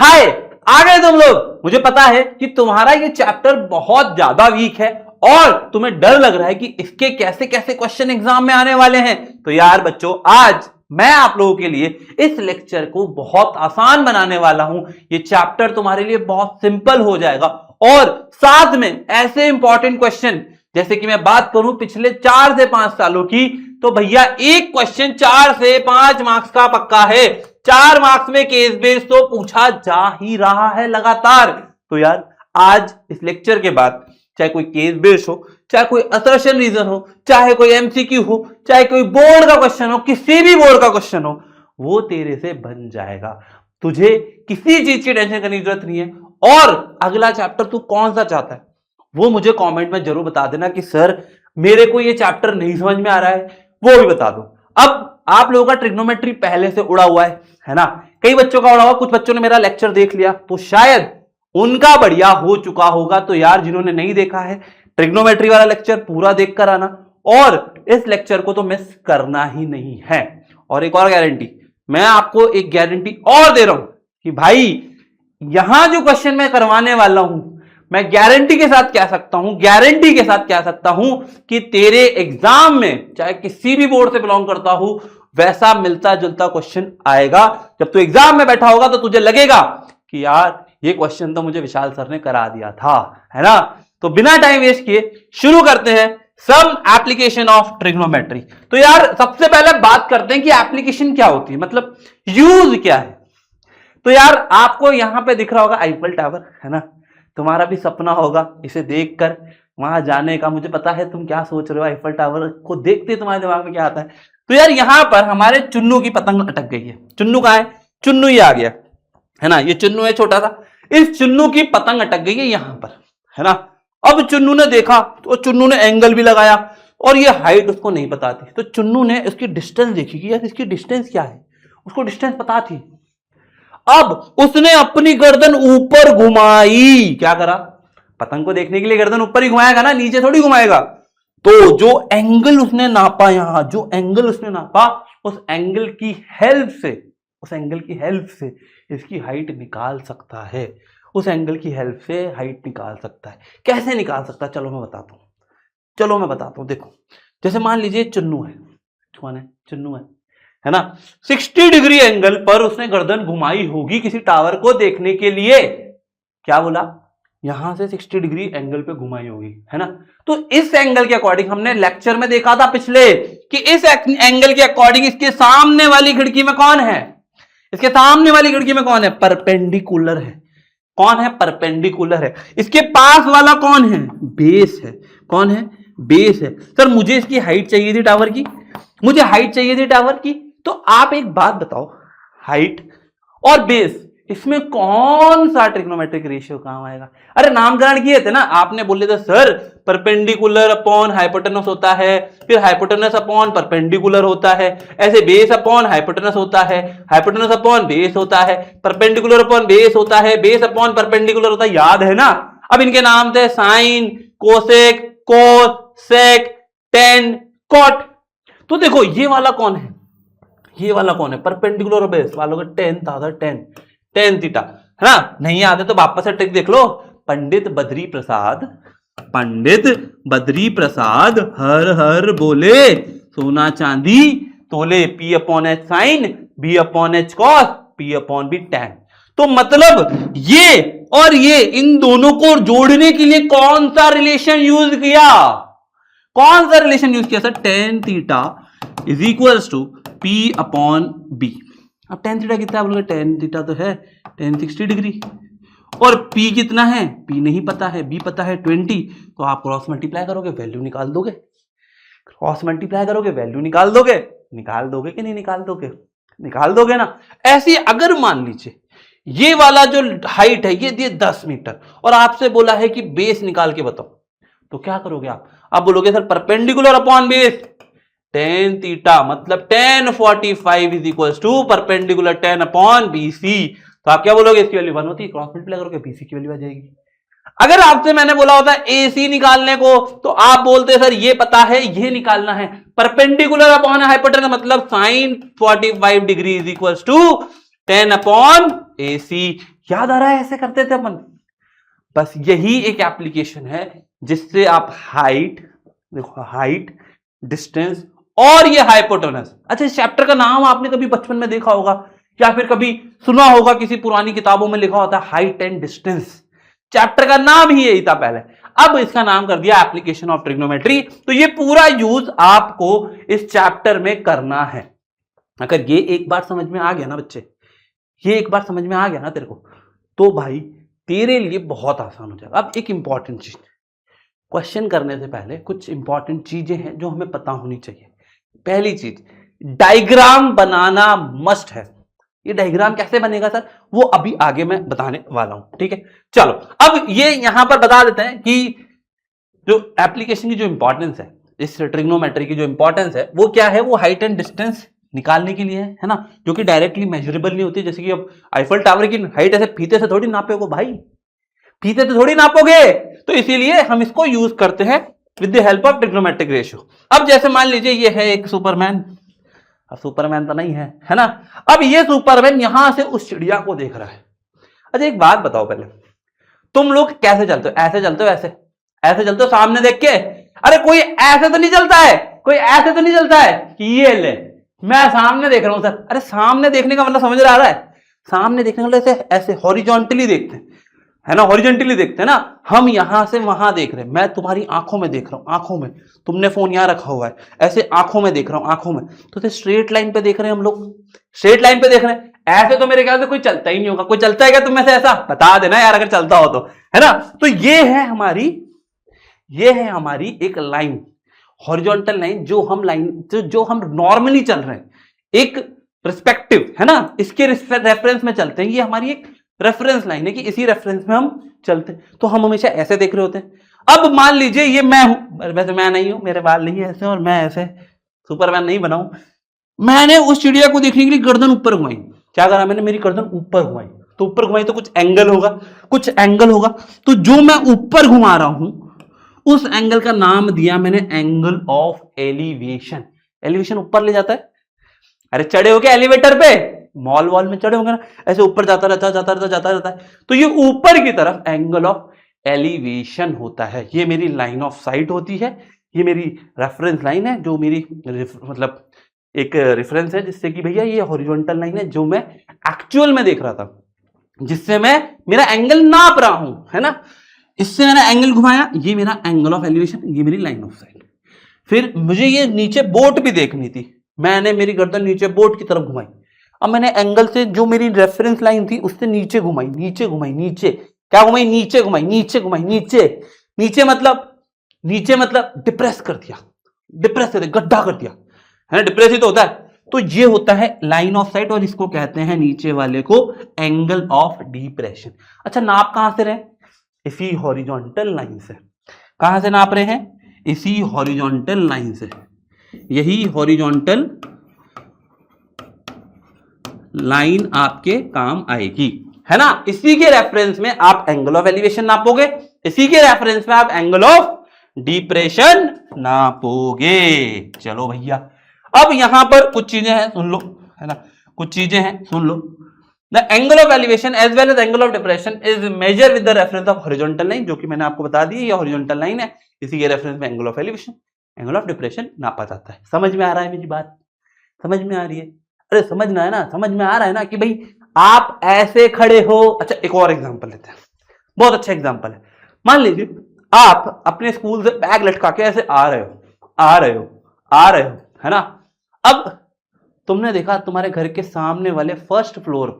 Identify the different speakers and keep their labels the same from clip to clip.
Speaker 1: हाय, आ गए तुम लोग। मुझे पता है कि तुम्हारा ये चैप्टर बहुत ज्यादा वीक है और तुम्हें डर लग रहा है कि इसके कैसे कैसे क्वेश्चन एग्जाम में आने वाले हैं। तो यार बच्चों, आज मैं आप लोगों के लिए इस लेक्चर को बहुत आसान बनाने वाला हूं। ये चैप्टर तुम्हारे लिए बहुत सिंपल हो जाएगा और साथ में ऐसे इंपॉर्टेंट क्वेश्चन, जैसे कि मैं बात करूं पिछले 4 से 5 सालों की, तो भैया एक क्वेश्चन 4 से 5 मार्क्स का पक्का है। 4 मार्क्स में केस बेस तो पूछा जा ही रहा है लगातार। तो यार आज इस लेक्चर के बाद चाहे कोई केस बेस हो, चाहे कोई असर्शन रीजन हो, चाहे कोई एमसीक्यू हो, चाहे कोई बोर्ड का क्वेश्चन हो, किसी भी बोर्ड का क्वेश्चन हो, वो तेरे से बन जाएगा। तुझे किसी चीज की टेंशन करने की जरूरत नहीं है। और अगला चैप्टर तू कौन सा चाहता है वो मुझे कमेंट में जरूर बता देना कि सर मेरे को ये चैप्टर नहीं समझ में आ रहा है, वो भी बता दो। अब आप लोगों का ट्रिग्नोमेट्री पहले से उड़ा हुआ है ना। कई बच्चों का उड़ा हुआ, कुछ बच्चों ने मेरा लेक्चर देख लिया तो शायद उनका बढ़िया हो चुका होगा। तो यार जिन्होंने नहीं देखा है, ट्रिग्नोमेट्री वाला लेक्चर पूरा देख कर आना और इस लेक्चर को तो मिस करना ही नहीं है। और एक और गारंटी, मैं आपको एक गारंटी और दे रहा हूं कि भाई यहां जो क्वेश्चन मैं करवाने वाला हूं, मैं गारंटी के साथ कह सकता हूं कि तेरे एग्जाम में, चाहे किसी भी बोर्ड से बिलोंग करता हूं, वैसा मिलता जुलता क्वेश्चन आएगा। जब तू एग्जाम में बैठा होगा तो तुझे लगेगा कि यार ये क्वेश्चन तो मुझे विशाल सर ने करा दिया था, है ना। तो बिना टाइम वेस्ट किए शुरू करते हैं सम एप्लीकेशन ऑफ ट्रिग्नोमेट्री। तो यार सबसे पहले बात करते हैं कि एप्लीकेशन क्या होती है, मतलब यूज क्या है। तो यार आपको यहां पे दिख रहा होगा आईफल टावर, है ना। तुम्हारा भी सपना होगा इसे देखकर वहां जाने का। मुझे पता है तुम क्या सोच रहे हो, आईफल टावर को देखते तुम्हारे दिमाग में क्या आता है। तो यार यहां पर हमारे चुन्नू की पतंग अटक गई है। चुन्नू कहां है? चुन्नू ये आ गया, है ना। ये चुन्नू है छोटा सा, इस चुन्नू की पतंग अटक गई है यहां पर, है ना। अब चुन्नू ने देखा तो चुन्नू ने एंगल भी लगाया और ये हाइट उसको नहीं पता थी। तो चुन्नू ने इसकी डिस्टेंस देखी कि यार इसकी डिस्टेंस क्या है, उसको डिस्टेंस पता थी। अब उसने अपनी गर्दन ऊपर घुमाई। क्या करा? पतंग को देखने के लिए गर्दन ऊपर ही घुमाएगा ना, नीचे थोड़ी घुमाएगा। तो जो एंगल उसने नापा, यहां जो एंगल उसने नापा, उस एंगल की हेल्प से इसकी हाइट निकाल सकता है। उस एंगल की हेल्प से हाइट निकाल सकता है। कैसे निकाल सकता है? चलो मैं बताता हूं। देखो, जैसे मान लीजिए चुन्नू है, चुन्नू है ना। 60 डिग्री एंगल पर उसने गर्दन घुमाई होगी किसी टावर को देखने के लिए। क्या बोला? यहां से 60 डिग्री एंगल पे घुमाई होगी, है ना। तो इस एंगल के अकॉर्डिंग हमने लेक्चर में देखा था पिछले कि इस एंगल के अकॉर्डिंग इसके सामने वाली खिड़की में कौन है? परपेंडिकुलर है। कौन है? परपेंडिकुलर है। इसके पास वाला कौन है? बेस है। कौन है? बेस है। सर मुझे इसकी हाइट चाहिए थी टावर की, तो आप एक बात बताओ, हाइट और बेस इसमें कौन सा ट्रिग्नोमेट्रिक रेशियो काम आएगा? अरे नामकरण किए थे ना आपने, बोले थे सर परपेंडिकुलर अपॉन हाइपोटेनस होता है, फिर हाइपोटेनस अपॉन परपेंडिकुलर होता है, ऐसे बेस अपॉन हाइपोटेनस होता है, हाइपोटेनस अपॉन बेस होता है, परपेंडिकुलर अपॉन बेस होता है, बेस अपॉन परपेंडिकुलर होता है। याद है ना? अब इनके नाम थे साइन, कोसेक, कोस, सेक, टेन, कॉट। तो देखो ये वाला कौन है? परपेंडिकुलर और बेस वालों का टेन थीटा, है ना। नहीं याद है तो वापस से ट्रिक देख लो। पंडित बद्री प्रसाद हर हर बोले, सोना चांदी तोले, P upon H sine, B upon H cos, P upon B tan. तो मतलब ये और ये, इन दोनों को जोड़ने के लिए कौन सा रिलेशन यूज किया? Sir tan theta is equal to P upon B. अब टेन थीटा कितना बोलोगे? टेन थीटा तो है टेन 60 डिग्री और P कितना है? P नहीं पता है, B पता है 20। तो आप क्रॉस मल्टीप्लाई करोगे, वैल्यू निकाल दोगे। निकाल दोगे कि नहीं निकाल दोगे? निकाल दोगे ना। ऐसी अगर मान लीजिए ये वाला जो हाइट है ये 10 मीटर और आपसे बोला है कि बेस निकाल के बताओ, तो क्या करोगे आप बोलोगे sir perpendicular upon base tan theta, मतलब 1045 is equal to perpendicular 10 upon BC। तो आप क्या बोलोगे? इसकी वैल्यू 1 होती है, क्रॉस मल्टीप्लाई करोगे BC की वैल्यू आ जाएगी। अगर आपसे मैंने बोला होता है AC निकालने को, तो आप बोलते सर ये पता है, ये निकालना है। परपेंडिकुलर अपॉन हाइपोटेनस मतलब sine 45 degree is equal to 10/AC। याद आ रहा है ऐसे करते थे अपन। बस यही एक एप्लीकेशन है जिससे आप हाइट, देखो हाइट, डिस्टेंस और ये हाइपोटेनस। अच्छा, इस चैप्टर का नाम आपने कभी बचपन में देखा होगा या फिर कभी सुना होगा, किसी पुरानी किताबों में लिखा होता है हाइट एंड डिस्टेंस। चैप्टर का नाम ही यही था पहले, अब इसका नाम कर दिया एप्लीकेशन ऑफ ट्रिग्नोमेट्री। तो ये पूरा यूज आपको इस चैप्टर में करना है। अगर ये एक बार समझ में आ गया ना बच्चे, ये एक बार समझ में आ गया ना तेरे को, तो भाई तेरे लिए बहुत आसान हो जाएगा। अब एक इंपॉर्टेंट चीज, क्वेश्चन करने से पहले कुछ इंपॉर्टेंट चीजें हैं जो हमें पता होनी चाहिए। पहली चीज, डायग्राम बनाना मस्ट है। ये डायग्राम कैसे बनेगा सर, वो अभी आगे मैं बताने वाला हूं, ठीक है। चलो अब ये यहां पर बता देते हैं कि जो एप्लीकेशन की जो इंपॉर्टेंस है, इस ट्रिग्नोमेट्री की जो इंपॉर्टेंस है वो क्या है। वो हाइट एंड डिस्टेंस निकालने के लिए है ना, जो कि डायरेक्टली मेजरेबल नहीं होती। जैसे कि अब आईफल टावर की हाइट ऐसे फीते से थोड़ी नापोगे भाई, फीते से थोड़ी नापोगे, तो इसीलिए हम इसको यूज करते हैं with the help of trigonometric ratio. अब जैसे मान लीजिए ये है एक सुपरमैन, अब सुपरमैन तो नहीं है ना। अब ये सुपरमैन यहां से उस चिड़िया को देख रहा है। अच्छा एक बात बताओ, पहले तुम लोग कैसे चलते हो? ऐसे चलते हो, ऐसे ऐसे चलते हो सामने देख के? अरे कोई ऐसे तो नहीं चलता है, कोई ऐसे तो नहीं चलता है कि ये ले मैं सामने देख रहा हूं सर। अरे सामने देखने का मतलब समझ रहा है, सामने देखने का मतलब ऐसे ऐसे हॉरिजॉन्टली देखते हैं, है ना, हॉरिजॉन्टली देखते हैं ना। हम यहां से वहां देख रहे हैं, मैं तुम्हारी आंखों में देख रहा हूं, आंखों में, तुमने फोन यहां रखा हुआ है, ऐसे आंखों में देख रहा हूं, आंखों में, तो स्ट्रेट लाइन पे देख रहे हैं हम लोग, स्ट्रेट लाइन पे देख रहे हैं। ऐसे तो मेरे ख्याल से कोई चलता ही नहीं होगा। कोई चलता है क्या तुम में से? ऐसा बता देना यार अगर चलता हो तो, है ना। तो ये है हमारी एक लाइन, हॉरिजॉन्टल लाइन, जो हम नॉर्मली चल रहे हैं, एक पर्सपेक्टिव, है ना, इसके रेफरेंस में चलते हैं। ये हमारी एक रेफरेंस लाइन है कि इसी रेफरेंस में हम चलते हैं, तो हम हमेशा ऐसे देख रहे होते हैं। अब मान लीजिए ये मैं हूं, वैसे मैं नहीं हूं, मेरे बाल नहीं है ऐसे और मैं ऐसे सुपरमैन नहीं बनाऊं। मैंने उस चिड़िया को देखने के लिए गर्दन ऊपर घुमाई। क्या करा मैंने? मेरी गर्दन ऊपर घुमाई, तो ऊपर घुमाई तो कुछ एंगल होगा, तो जो मैं ऊपर घुमा रहा हूं उस एंगल का नाम दिया मैंने एंगल ऑफ एलिवेशन। एलिवेशन ऊपर ले जाता है। अरे चढ़े हो क्या एलिवेटर पे? मॉल वॉल में चढ़े होंगे ना, ऐसे ऊपर जाता रहता है। तो ये ऊपर की तरफ एंगल ऑफ एलिवेशन होता है। ये मेरी लाइन ऑफ साइट होती है, ये मेरी रेफरेंस लाइन है, जो मेरी मतलब एक रेफरेंस है, जिससे कि भैया ये हॉरिजॉन्टल लाइन है जो मैं एक्चुअल में देख रहा था, जिससे मैं मेरा एंगल नाप रहा हूं, है ना। इससे मैंने एंगल घुमाया, ये मेरा एंगल ऑफ एलिवेशन, ये मेरी लाइन ऑफ साइट। फिर मुझे ये नीचे बोट भी देखनी थी, मैंने मेरी गर्दन नीचे बोट की तरफ घुमाई। अब मैंने एंगल से जो मेरी रेफरेंस लाइन थी उससे नीचे घुमाई, नीचे क्या घुमाई? नीचे घुमाई, नीचे मतलब डिप्रेस कर दिया, गड्ढा कर दिया, है ना, डिप्रेस ही तो होता है। तो ये होता है लाइन ऑफ साइट और इसको कहते हैं नीचे वाले को एंगल ऑफ डिप्रेशन। अच्छा नाप कहां से रहे? इसी हॉरिजॉन्टल लाइन से। कहां से नाप रहे हैं? इसी हॉरिजॉन्टल लाइन से। यही हॉरिजॉन्टल लाइन आपके काम आएगी, है ना। इसी के रेफरेंस में आप एंगल ऑफ एलिवेशन नापोगे, इसी के रेफरेंस में आप एंगल ऑफ डिप्रेशन नापोगे। चलो भैया, अब यहां पर कुछ चीजें हैं सुन लो, है ना, कुछ चीजें हैं सुन लो। The angle of elevation as well as angle of depression is measure with the reference of horizontal line, जो कि मैंने आपको बता दी, ये हॉरिजॉन्टल लाइन है, इसी के रेफरेंस में angle of elevation, angle of depression नापा जाता है। समझ में आ रहा है मेरी बात? समझ में आ रही है? अरे समझना है ना, समझ में आ रहा है ना कि भाई आप ऐसे खड़े हो। अच्छा एक और एग्जांपल लेते हैं, बहुत अच्छा एग्जांपल है। मान लीजिए आप अपने स्कूल से बैग लटका के ऐसे आ रहे हो, है ना। अब तुमने देखा तुम्हारे घर के सामने वाले फर्स्ट फ्लोर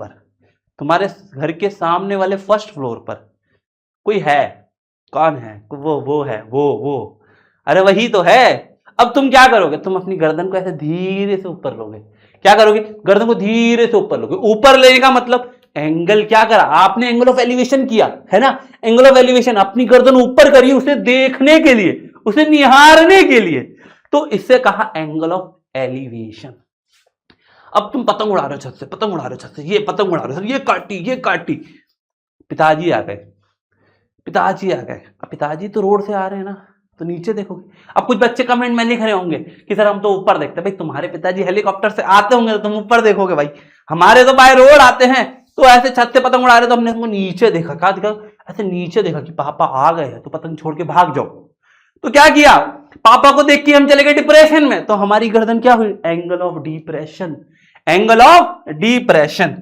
Speaker 1: पर कोई है। कौन है? वो है, वो अरे वही तो है। अब तुम क्या करोगे? तुम अपनी गर्दन को ऐसे धीरे से ऊपर लोगे। क्या करोगे? गर्दन को धीरे से ऊपर लोगे। ऊपर लेने का मतलब एंगल क्या करा आपने? एंगल ऑफ एलिवेशन किया, है ना। एंगल ऑफ एलिवेशन, अपनी गर्दन ऊपर करी उसे देखने के लिए, उसे निहारने के लिए, तो इससे कहा एंगल ऑफ एलिवेशन। अब तुम पतंग उड़ा रहे हो छत से, ये पतंग उड़ा रहे हो, ये काटी। पिताजी आ गए। अब पिताजी तो रोड से आ रहे हैं ना, तो नीचे देखोगे। अब कुछ बच्चे कमेंट में लिख रहे होंगे कि सर हम तो ऊपर देखते हैं। भाई तुम्हारे पिताजी हेलीकॉप्टर से आते होंगे तो तुम ऊपर देखोगे भाई, हमारे तो बाय रोड आते हैं, तो ऐसे छत से पतंग उड़ा रहे तो हमने तुमको नीचे देखा। क्या देखा? ऐसे नीचे देखा कि पापा आ गए हैं तो पतंग छोड़ के भाग जाओ। तो क्या किया, पापा को देख के हम चले गए डिप्रेशन में, तो हमारी गर्दन क्या हुई? Angle of depression, angle of depression.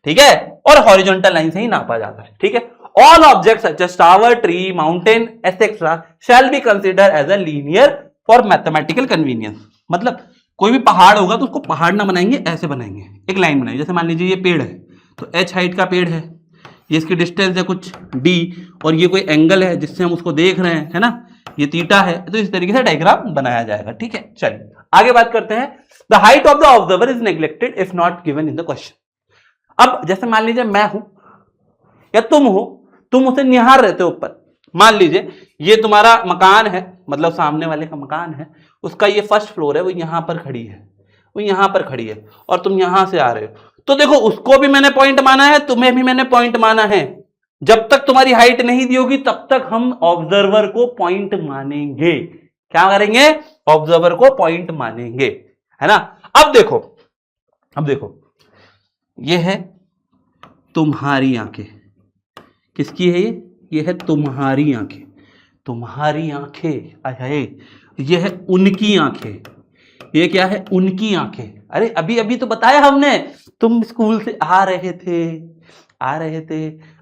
Speaker 1: ठीक है, और हॉरिजॉन्टल लाइन से ही नापा जाता है। ठीक है, all objects such as tower, tree, mountain etcetera shall be consider as a linear for mathematical convenience. मतलब कोई भी पहाड़ होगा तो उसको पहाड़ ना बनाएंगे, ऐसे बनाएंगे, एक लाइन बनाएंगे। जैसे मान लीजिए ये पेड़ है, तो h हाइट का पेड़ है, ये इसकी डिस्टेंस है कुछ d, और ये कोई एंगल है जिससे हम उसको देख रहे हैं, है ना, ये थीटा है। तो इस तरीके से डायग्राम बनाया जाएगा। ठीक है, चलिए आगे बात करते हैं। The height of the observer is neglected if not given in the question. अब जैसे मान लीजिए मैं हूं या तुम हो, तुम उसे निहार रहते हो ऊपर। मान लीजिए ये तुम्हारा मकान है, मतलब सामने वाले का मकान है, उसका ये फर्स्ट फ्लोर है, वो यहां पर खड़ी है, वो यहां पर खड़ी है, और तुम यहां से आ रहे हो। तो देखो उसको भी मैंने पॉइंट माना है, तुम्हें भी मैंने पॉइंट माना है। जब तक तुम्हारी हाइट नहीं दी होगी तब तक हम ऑब्जर्वर को पॉइंट मानेंगे। क्या करेंगे? ऑब्जर्वर को पॉइंट मानेंगे, है ना। अब देखो, अब देखो, ये है तुम्हारी आंखें। किसकी है ये है तुम्हारी आंखें, तुम्हारी आंखें। अरे ये है उनकी आंखें, ये क्या है? उनकी आंखें। अरे अभी अभी तो बताया हमने, तुम स्कूल से आ रहे थे,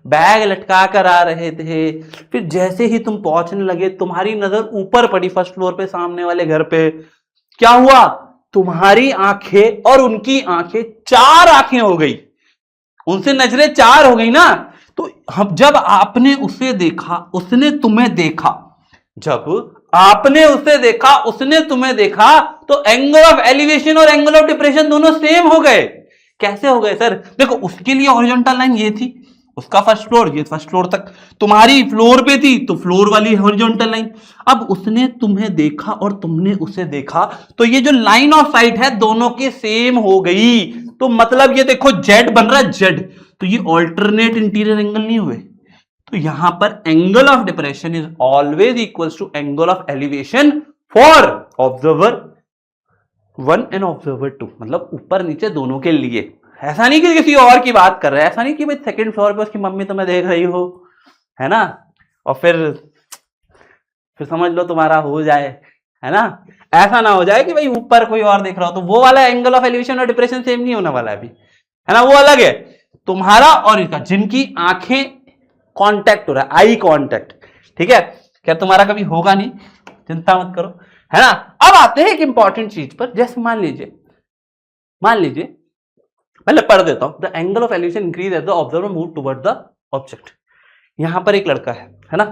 Speaker 1: बैग लटका कर आ रहे थे, फिर जैसे ही तुम पहुंचने लगे तुम्हारी नजर ऊपर पड़ी फर्स्ट फ्लोर पे, सामने वाले घर पे। क्या हुआ? तुम्हारी आंखें और उनकी आंखें, चार आंखें हो गई, उनसे नजरें चार हो गई ना। तो हम जब आपने उसे देखा, उसने तुम्हें देखा, जब आपने उसे देखा, उसने तुम्हें देखा, तो एंगल ऑफ एलिवेशन और एंगल ऑफ डिप्रेशन दोनों सेम हो गए। कैसे हो गए सर? देखो उसके लिए हॉरिजॉन्टल लाइन ये थी, उसका फर्स्ट फ्लोर, ये फर्स्ट फ्लोर तक, तुम्हारी फ्लोर पे थी तो फ्लोर वाली हॉरिजॉन्टल लाइन। अब उसने तुम्हें देखा और तुमने उसे देखा, तो ये जो लाइन ऑफ साइट है दोनों की सेम हो गई। तो मतलब ये देखो जेड बन रहा है, जेड, तो ये ऑल्टरनेट इंटीरियर एंगल नहीं हुए। तो यहां पर angle of depression is always equal to angle of elevation for observer 1 and observer 2, मतलब ऊपर नीचे दोनों के लिए। ऐसा नहीं कि किसी और की बात कर रहे हैं, ऐसा नहीं कि भाई सेकंड फ्लोर पे उसकी मम्मी तुम्हें देख रही हो, है ना, और फिर समझ लो तुम्हारा हो जाए, है ना। ऐसा ना हो जाए कि भाई ऊपर कोई और देख रहा हो, तो वो वाला एंगल ऑफ एलिवेशन और डिप्रेशन सेम नहीं होने वाला है अभी, है ना, वो अलग है तुम्हारा और इसका, जिनकी आंखें कांटेक्ट हो रहा है, आई कांटेक्ट। ठीक है, क्या तुम्हारा कभी होगा नहीं, चिंता मत करो, है ना। अब आते हैं एक इंपॉर्टेंट चीज पर। जैसे मान लीजिए पहले पढ़ देता हूं। The angle of elevation increase as the observer move toward the object. यहां पर एक लड़का है ना,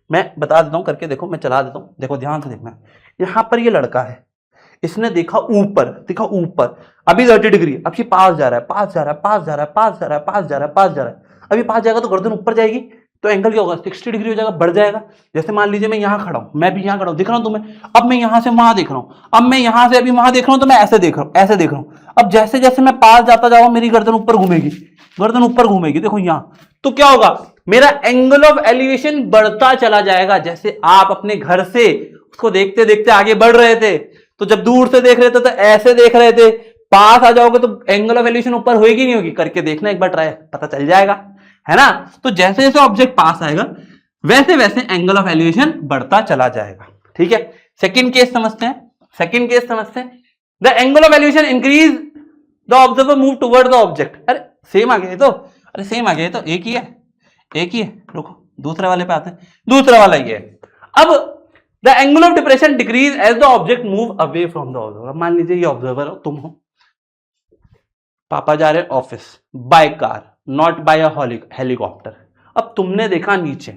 Speaker 1: मैं बता देता हूं करके, देखो मैं चला देता हूं, देखो ध्यान से देखना। यहां पर ये लड़का है, इसने देखा ऊपर, अभी 30 डिग्री, अब ये पास जा रहा है, अभी पास जाएगा तो गर्दन ऊपर जाएगी, तो एंगल क्या होगा? 60 डिग्री हो जाएगा, बढ़ जाएगा। जैसे मान लीजिए मैं यहां खड़ा हूं, मैं भी यहां खड़ा हूं, दिख रहा हूं तुम्हें, अब मैं यहां से वहां देख रहा हूं, अब मैं यहां से अभी वहां देख रहा हूं, तो मैं ऐसे देख रहा हूं। अब जैसे जैसे मैं पास जाता जाऊंगा मेरी गर्दन ऊपर घूमेगी, देखो यहां, तो क्या होगा? मेरा एंगल ऑफ एलिवेशन बढ़ता चला जाएगा। जैसे आप अपने घर से उसको देखते देखते आगे बढ़ रहे थे, तो जब दूर से देख रहे थे तो ऐसे देख रहे थे, पास आ जाओगे तो एंगल ऑफ एलिवेशन ऊपर होगी नहीं होगी, करके देखना एक बार ट्राई, पता चल जाएगा, है ना। तो जैसे जैसे ऑब्जेक्ट पास आएगा वैसे वैसे एंगल ऑफ एलिवेशन बढ़ता चला जाएगा। ठीक है, सेकंड केस समझते हैं। The angle of elevation increase the observer move toward the object. अरे सेम आ गया तो, एक ही है, रुको दूसरे वाले पे आते हैं, दूसरा वाला ये है। अब the angle of depression decrease as the object move away from the observer. मान लीजिए ये ऑब्जर्वर हो, तुम हो, पापा जा रहे हैं office by car, not by a helicopter. अब तुमने देखा नीचे,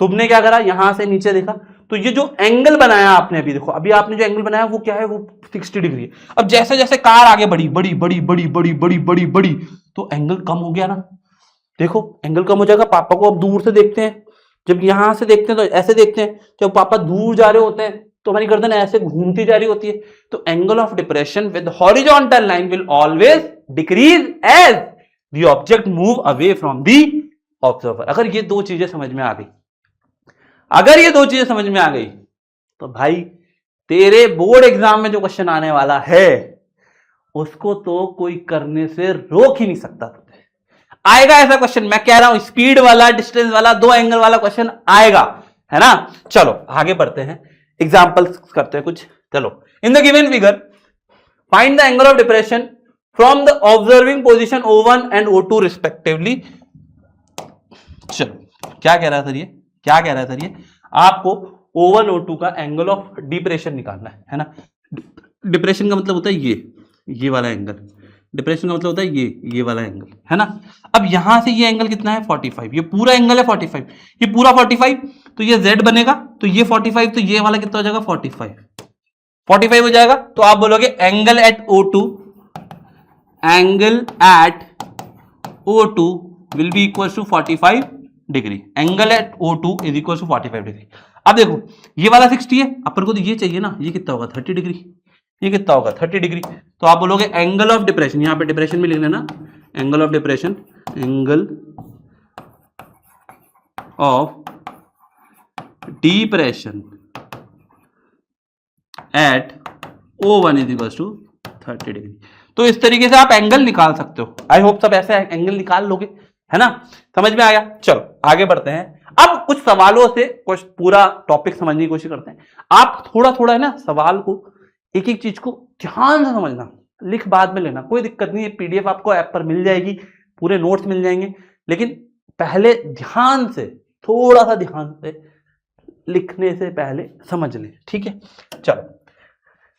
Speaker 1: तुमने क्या करा? यहां से नीचे देखा, तो ये जो एंगल बनाया आपने, अभी देखो, अभी आपने जो एंगल बनाया वो क्या है? वो 60 डिग्री है। अब जैसे जैसे कार आगे बढ़ी, बड़ी, तो एंगल कम हो गया ना। देखो एंगल कम हो जाएगा। पापा को अब दूर से देखते हैं, जब यहां से देखते हैं तो ऐसे देखते हैं, जब पापा दूर जा रहे होते हैं तो हमारी गर्दन ऐसे घूमती जा रही होती है। तो angle of depression with horizontal line will always decrease as the object move away from the observer. अगर ये दो चीजें समझ में आ गई, तो भाई तेरे बोर्ड एग्जाम में जो क्वेश्चन आने वाला है उसको तो कोई करने से रोक ही नहीं सकता तुझे। आएगा ऐसा क्वेश्चन, मैं कह रहा हूं, स्पीड वाला, डिस्टेंस वाला, 2 एंगल वाला क्वेश्चन आएगा, है ना। चलो आगे बढ़ते हैं, एग्जांपल्स करते हैं कुछ। चलो, in the given figure find the angle of depression from the observing position O1 and O2 respectively. चलो क्या कह रहा है सर ये, क्या कह रहा है सर ये, आपको O1 O2 का एंगल ऑफ डिप्रेशन निकालना है ना। डिप्रेशन का मतलब होता है ये वाला एंगल, डिप्रेशन का मतलब होता है ये वाला एंगल, है ना। अब यहां से ये एंगल कितना है 45, ये पूरा एंगल है 45, ये पूरा 45, तो ये Z बनेगा, तो ये 45, तो ये वाला कितना हो जाएगा 45 हो जाएगा। तो आप बोलोगे angle at O2, angle at O2 will be equal to 45 degree, angle at O2 is equal to 45 degree. अब देखो ये वाला 60 है, अपन को तो ये चाहिए ना, ये कितना होगा 30 डिग्री, ये कितना होगा 30 डिग्री। तो आप बोलोगे एंगल ऑफ डिप्रेशन, यहां पे डिप्रेशन भी लिख लेना, angle of depression, angle of depression at O1 is equal to 30 degree. तो इस तरीके से आप एंगल निकाल सकते हो। आई होप सब ऐसे एंगल निकाल लोगे, है ना, समझ में आया। चलो आगे बढ़ते हैं। अब कुछ सवालों से कुछ पूरा टॉपिक समझने की कोशिश करते हैं। आप थोड़ा थोड़ा है ना सवाल को, एक एक चीज को ध्यान से समझना, लिख बाद में लेना, कोई दिक्कत नहीं है, पीडीएफ आपको ऐप पर मिल जाएगी, पूरे नोट्स मिल जाएंगे, लेकिन पहले ध्यान से, थोड़ा सा ध्यान से, लिखने से पहले समझ ले, ठीक है। चलो,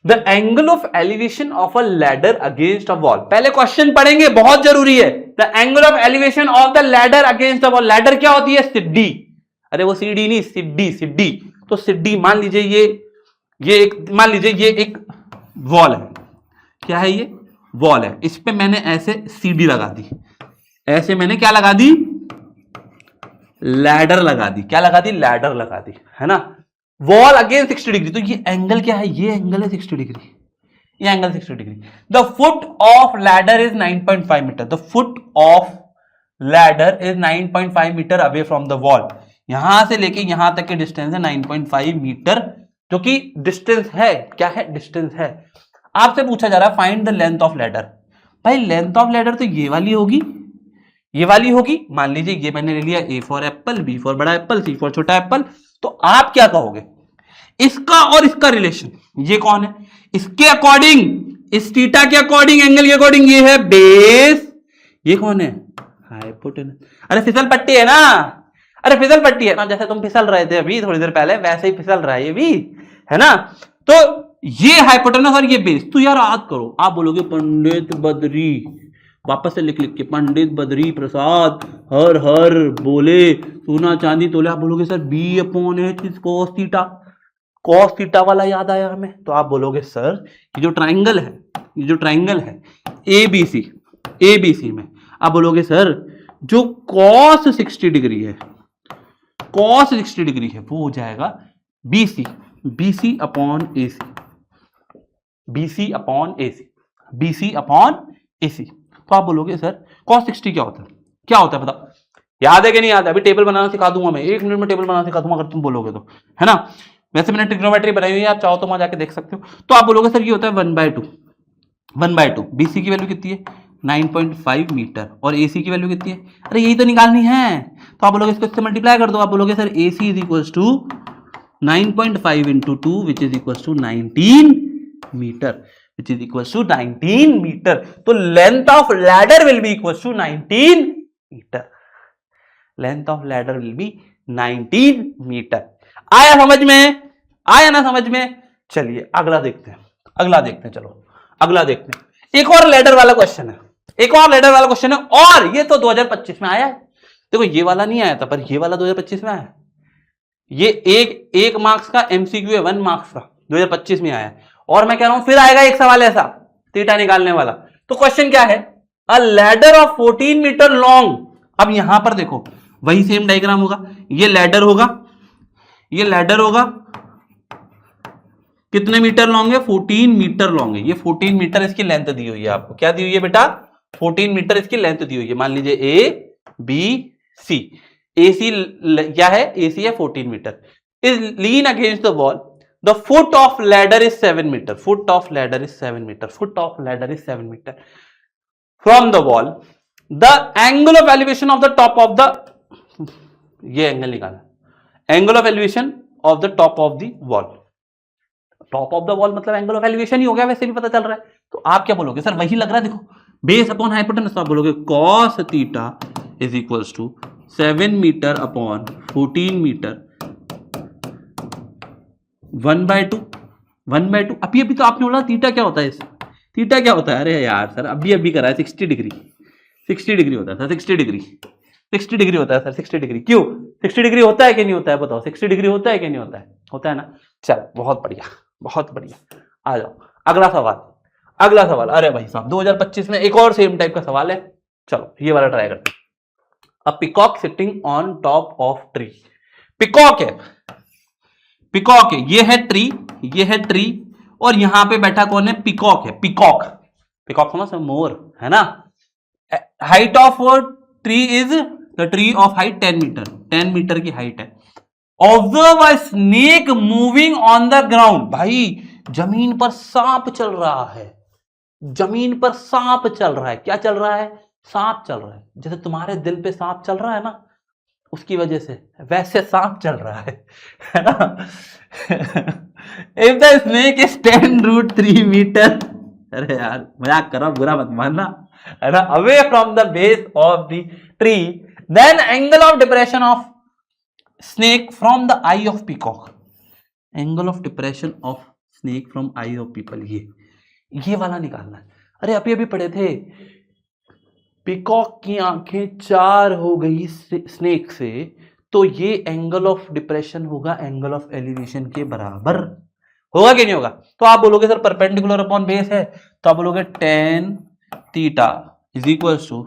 Speaker 1: the angle of elevation of a ladder against a wall, पहले क्वेश्चन पढ़ेंगे, बहुत जरूरी है। The angle of elevation of the ladder against a wall, ladder क्या होती है सीढ़ी, अरे वो सीढ़ी नहीं, सीढ़ी। तो सीढ़ी मान लीजिए ये एक, मान लीजिए ये एक वॉल है, क्या है ये वॉल है, इस पे मैंने ऐसे सीढ़ी लगा दी, ऐसे मैंने क्या लगा दी, लैडर लगा दी, क्या लगा दी, लैडर लगा दी, है ना। वॉल अगेंस्ट 60 डिग्री, तो ये एंगल क्या है, ये एंगल है 60 डिग्री, ये angle 60 degree. The foot of ladder is 9.5 metre, the foot of ladder is 9.5 metre away from the wall, यहां से लेके यहां तक के डिस्टेंस है 9.5 मीटर, जो कि डिस्टेंस है, क्या है, डिस्टेंस है। आपसे पूछा जा रहा है find the length of ladder, भाई लेंथ ऑफ लैडर तो ये वाली होगी, ये वाली होगी। मान लीजिए ये मैंने ले लिया A for Apple, B for बड़ा एप्पल, C फॉर छोटा एप्पल, तो आप क्या कहोगे, इसका और इसका रिलेशन, ये कौन है, इसके अकॉर्डिंग, इस थीटा के अकॉर्डिंग, एंगल के अकॉर्डिंग ये है बेस, ये कौन है, हाइपोटेनस। अरे फिसल पट्टी है ना, अरे फिसल पट्टी है ना, जैसे तुम फिसल रहे थे अभी थोड़ी देर पहले, वैसे ही फिसल रहा है ये भी, है ना। तो ये हाइपोटेनस और ये बेस, तो यार याद करो, आप बोलोगे पंडित बद्री, वापस से लिख के, पंडित बद्री प्रसाद हर हर बोले सोना चांदी तोले, आप बोलोगे sir B/H cos theta, cos theta वाला याद आया हमें। तो आप बोलोगे सर ये जो ट्राइंगल है, ये जो ट्राइंगल है ABC में, आप बोलोगे सर जो कॉस 60 डिग्री है, कॉस 60 डिग्री है, वो हो जाएगा BC अपॉन AC। तो आप बोलोगे सर कॉस 60 क्या होता है, क्या होता है बताओ, याद है कि नहीं याद है, अभी टेबल बनाना सिखा दूंगा मैं, 1 मिनट में टेबल बनाना सिखा दूंगा अगर तुम बोलोगे तो, है ना। वैसे मैंने ट्रिग्नोमेट्री बनाई हुई है, आप चाहो तो वहां जाके देख सकते हो। तो आप बोलोगे सर ये होता है 1/2, BC की वैल्यू कितनी है 9.5 मीटर, और AC की वैल्यू कितनी है, अरे यही तो निकालनी है। तो आप बोलोगे इसको इससे मल्टीप्लाई कर दो, आप बोलोगे sir AC is equal to 9.5 into 2 which is equal to 19 metre, which is equals to 19 metre. तो length of ladder will be equal to 19 metre, length of ladder will be 19 metre. आया समझ में, आया ना समझ में। चलिए अगला देखते हैं, चलो अगला देखते हैं। एक और लैडर वाला क्वेश्चन है, और ये तो 2025 में आया है। देखो ये वाला नहीं आया था, पर ये वाला 2025 में आया है। ये एक मार्क्स का MCQ है, 1 मार्क्स का, 2025 में आया है। और मैं कह रहा हूं फिर आएगा एक सवाल ऐसा थीटा निकालने वाला। तो क्वेश्चन क्या है, a ladder of 14 metre long. अब यहां पर देखो वही सेम डायग्राम होगा, ये लैडर होगा, कितने मीटर लॉन्ग है, 14 मीटर लॉन्ग है। ये 14 मीटर इसकी लेंथ दी हुई है, आपको क्या दी हुई है बेटा, 14 मीटर इसकी लेंथ दी हुई है। मान लीजिए ABC, AC क्या है, AC है 14 metre, is lean against the wall the foot of ladder is 7 metre, foot of ladder is 7 metre, foot of ladder is 7 metre from the wall, the angle of elevation of the top of the, ये angle निकालना, angle of elevation of the top of the wall, top of the wall मतलब angle of elevation ही हो गया, वैसे भी पता चल रहा है। तो आप क्या बोलोगे सर, वही लग रहा है, देखो बेस अपॉन हाइपोटेनस, तो आप बोलोगे cos theta is equals to 7 metre upon 14 metre 1/2, 1/2। अभी तो आपने बोला थीटा क्या होता है, थीटा क्या होता है, अरे यार सर अभी करा है 60 डिग्री, 60 डिग्री होता है सर, 60 डिग्री, 60 डिग्री होता है सर, 60 डिग्री। क्यों 60 डिग्री होता है कि नहीं होता है, बताओ 60 डिग्री होता है कि नहीं होता है, होता है ना। चलो बहुत बढ़िया, बहुत बढ़िया। आ जाओ अगला सवाल, अगला सवाल। अरे भाई साहब 2025 में एक और सेम टाइप का सवाल है, चलो ये वाला ट्राई करते हैं। अ peacock sitting on top of tree, peacock है, पिकॉक है, ये है ट्री, ये है ट्री, और यहां पे बैठा कौन है, पिकॉक है, पिकॉक, पिकॉक समझ, मोर है ना। Height of tree is, the tree of height 10 metre, 10 metre की हाइट है। Observe a snake moving on the ground, भाई जमीन पर सांप चल रहा है, जमीन पर सांप चल रहा है, क्या चल रहा है, सांप चल रहा है। जैसे तुम्हारे दिल पे सांप चल रहा है ना, उसकी वजह से वैसे सांप चल रहा है ना। If the snake is 10√3 metre, अरे यार मजाक कर रहा हूं, बुरा मत मानना, है ना, away from the base of the tree, then angle of depression of snake from the eye of peacock, angle of depression of snake from eye of पीपल, ये वाला निकालना है। अरे अभी पढ़े थे, पिकॉक की आंखें 4 हो गई स्नेक से, तो ये एंगल ऑफ डिप्रेशन होगा एंगल ऑफ एलिवेशन के बराबर, होगा कि नहीं होगा। तो आप बोलोगे सर परपेंडिकुलर अपॉन बेस है, तो आप बोलोगे tan theta is equal to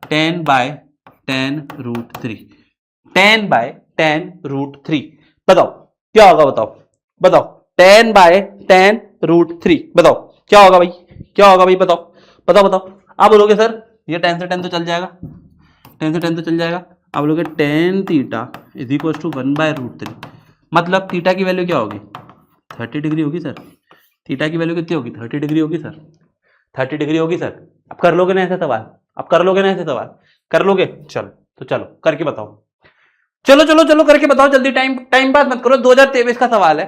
Speaker 1: 10/10√3, 10/10√3। बताओ क्या होगा, बताओ बताओ, 10/10√3, बताओ क्या होगा भाई, क्या होगा भाई, बताओ बताओ बताओ। आप बोलोगे सर ये 10 से 10 तो चल जाएगा, 10 से 10 तो चल जाएगा। आप बोलोगे tan theta is equal to 1/√3, मतलब थीटा की वैल्यू क्या होगी, 30 डिग्री होगी सर, थीटा की वैल्यू कितनी होगी, 30 डिग्री होगी सर, 30 डिग्री होगी सर। अब कर लोगे ना ऐसे सवाल, अब कर लोगे ना ऐसे सवाल, कर लोगे, चलो तो चलो करके बताओ, चलो चलो चलो करके बताओ जल्दी, टाइम पास मत करो, 2023 का सवाल है,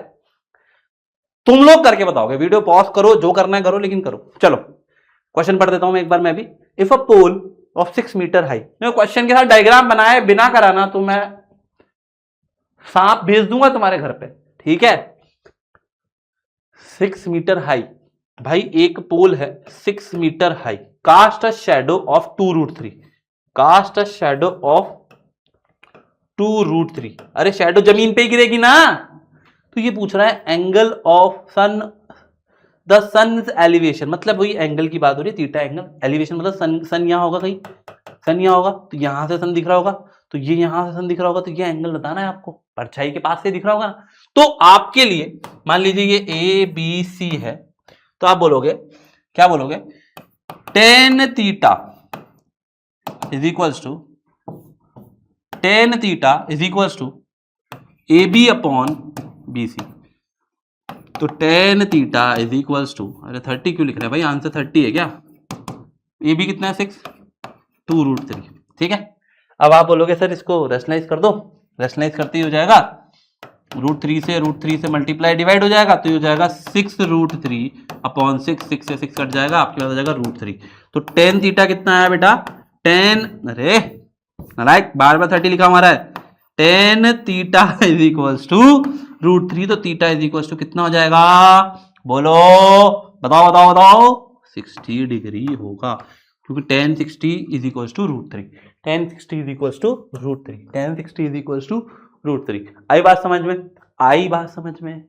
Speaker 1: तुम लोग करके बताओगे। वीडियो पॉज करो, जो करना है करो, लेकिन करो। चलो क्वेश्चन पढ़ देता हूं मैं एक बार मैं भी। If a pole of 6 metre high, मैं क्वेश्चन के साथ डायग्राम बनाए बिना कराना तो मैं सांप भेज दूंगा तुम्हारे घर पे, ठीक है। 6 मीटर हाई, भाई एक पोल है 6 metre high, cast a shadow of 2√3, cast a shadow of 2√3। अरे शैडो जमीन पे ही गिरेगी ना, तो ये पूछ रहा है angle of sun, the sun elevation, मतलब वही एंगल की बात हो रही है, थीटा एंगल, एलिवेशन मतलब सन यहां होगा, कहीं सन यहां होगा, तो यहां से सन दिख रहा होगा, तो ये यहां से सन दिख रहा होगा, तो ये एंगल बताना है आपको, परछाई के पास से दिख रहा होगा ना। तो आपके लिए मान लीजिए ये ABC है, तो आप बोलोगे क्या बोलोगे, tan theta is equals to, tan theta is equals to AB upon BC। तो tan theta is equals to, अरे 30 क्यों लिख रहे हैं भाई, आंसर 30 है क्या, AB कितना है 6, 2√3, ठीक है। अब आप बोलोगे सर इसको रेशनलाइज कर दो, रेशनलाइज करते ही हो जाएगा, √3 से मल्टीप्लाई डिवाइड हो जाएगा, तो ये हो जाएगा 6√3 अपॉन 6, 6 से 6 कट जाएगा, आपके पास हो जाएगा √3। तो tan थीटा कितना आया बेटा, tan, अरे नालायक बार बार 30 लिखा हमारा है, tan theta is equals to √3, तो थीटा इज इक्वल्स टू कितना हो जाएगा, बोलो बताओ बताओ बताओ, 60 डिग्री होगा, क्योंकि tan 60 is equals to √3, tan 60 is equals to √3, tan 60 is equals to √3। आई बात समझ में, आई बात समझ में।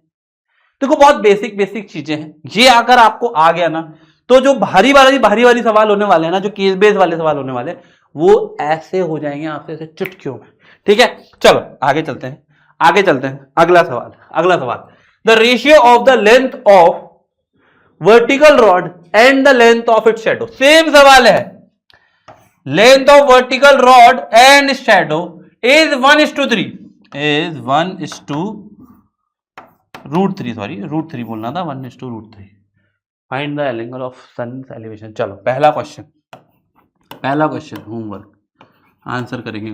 Speaker 1: देखो बहुत बेसिक बेसिक चीजें हैं, ये अगर आपको आ गया ना, तो जो भारी वाली सवाल होने वाले हैं ना, जो केस बेस वाले सवाल होने वाले, वो ऐसे हो जाएंगे आपसे ऐसे चुटकियों में, ठीक है। चलो आगे चलते हैं, आगे चलते हैं। अगला सवाल, अगला सवाल, the ratio of the length of vertical rod and the length of its shadow. Same सवाल है, length of vertical rod and shadow is 1:3, is 1:3, √3 sorry √3 बोलना था, 1:√3। Find the angle of sun elevation. चलो पहला क्वेश्चन होमवर्क, आंसर करेंगे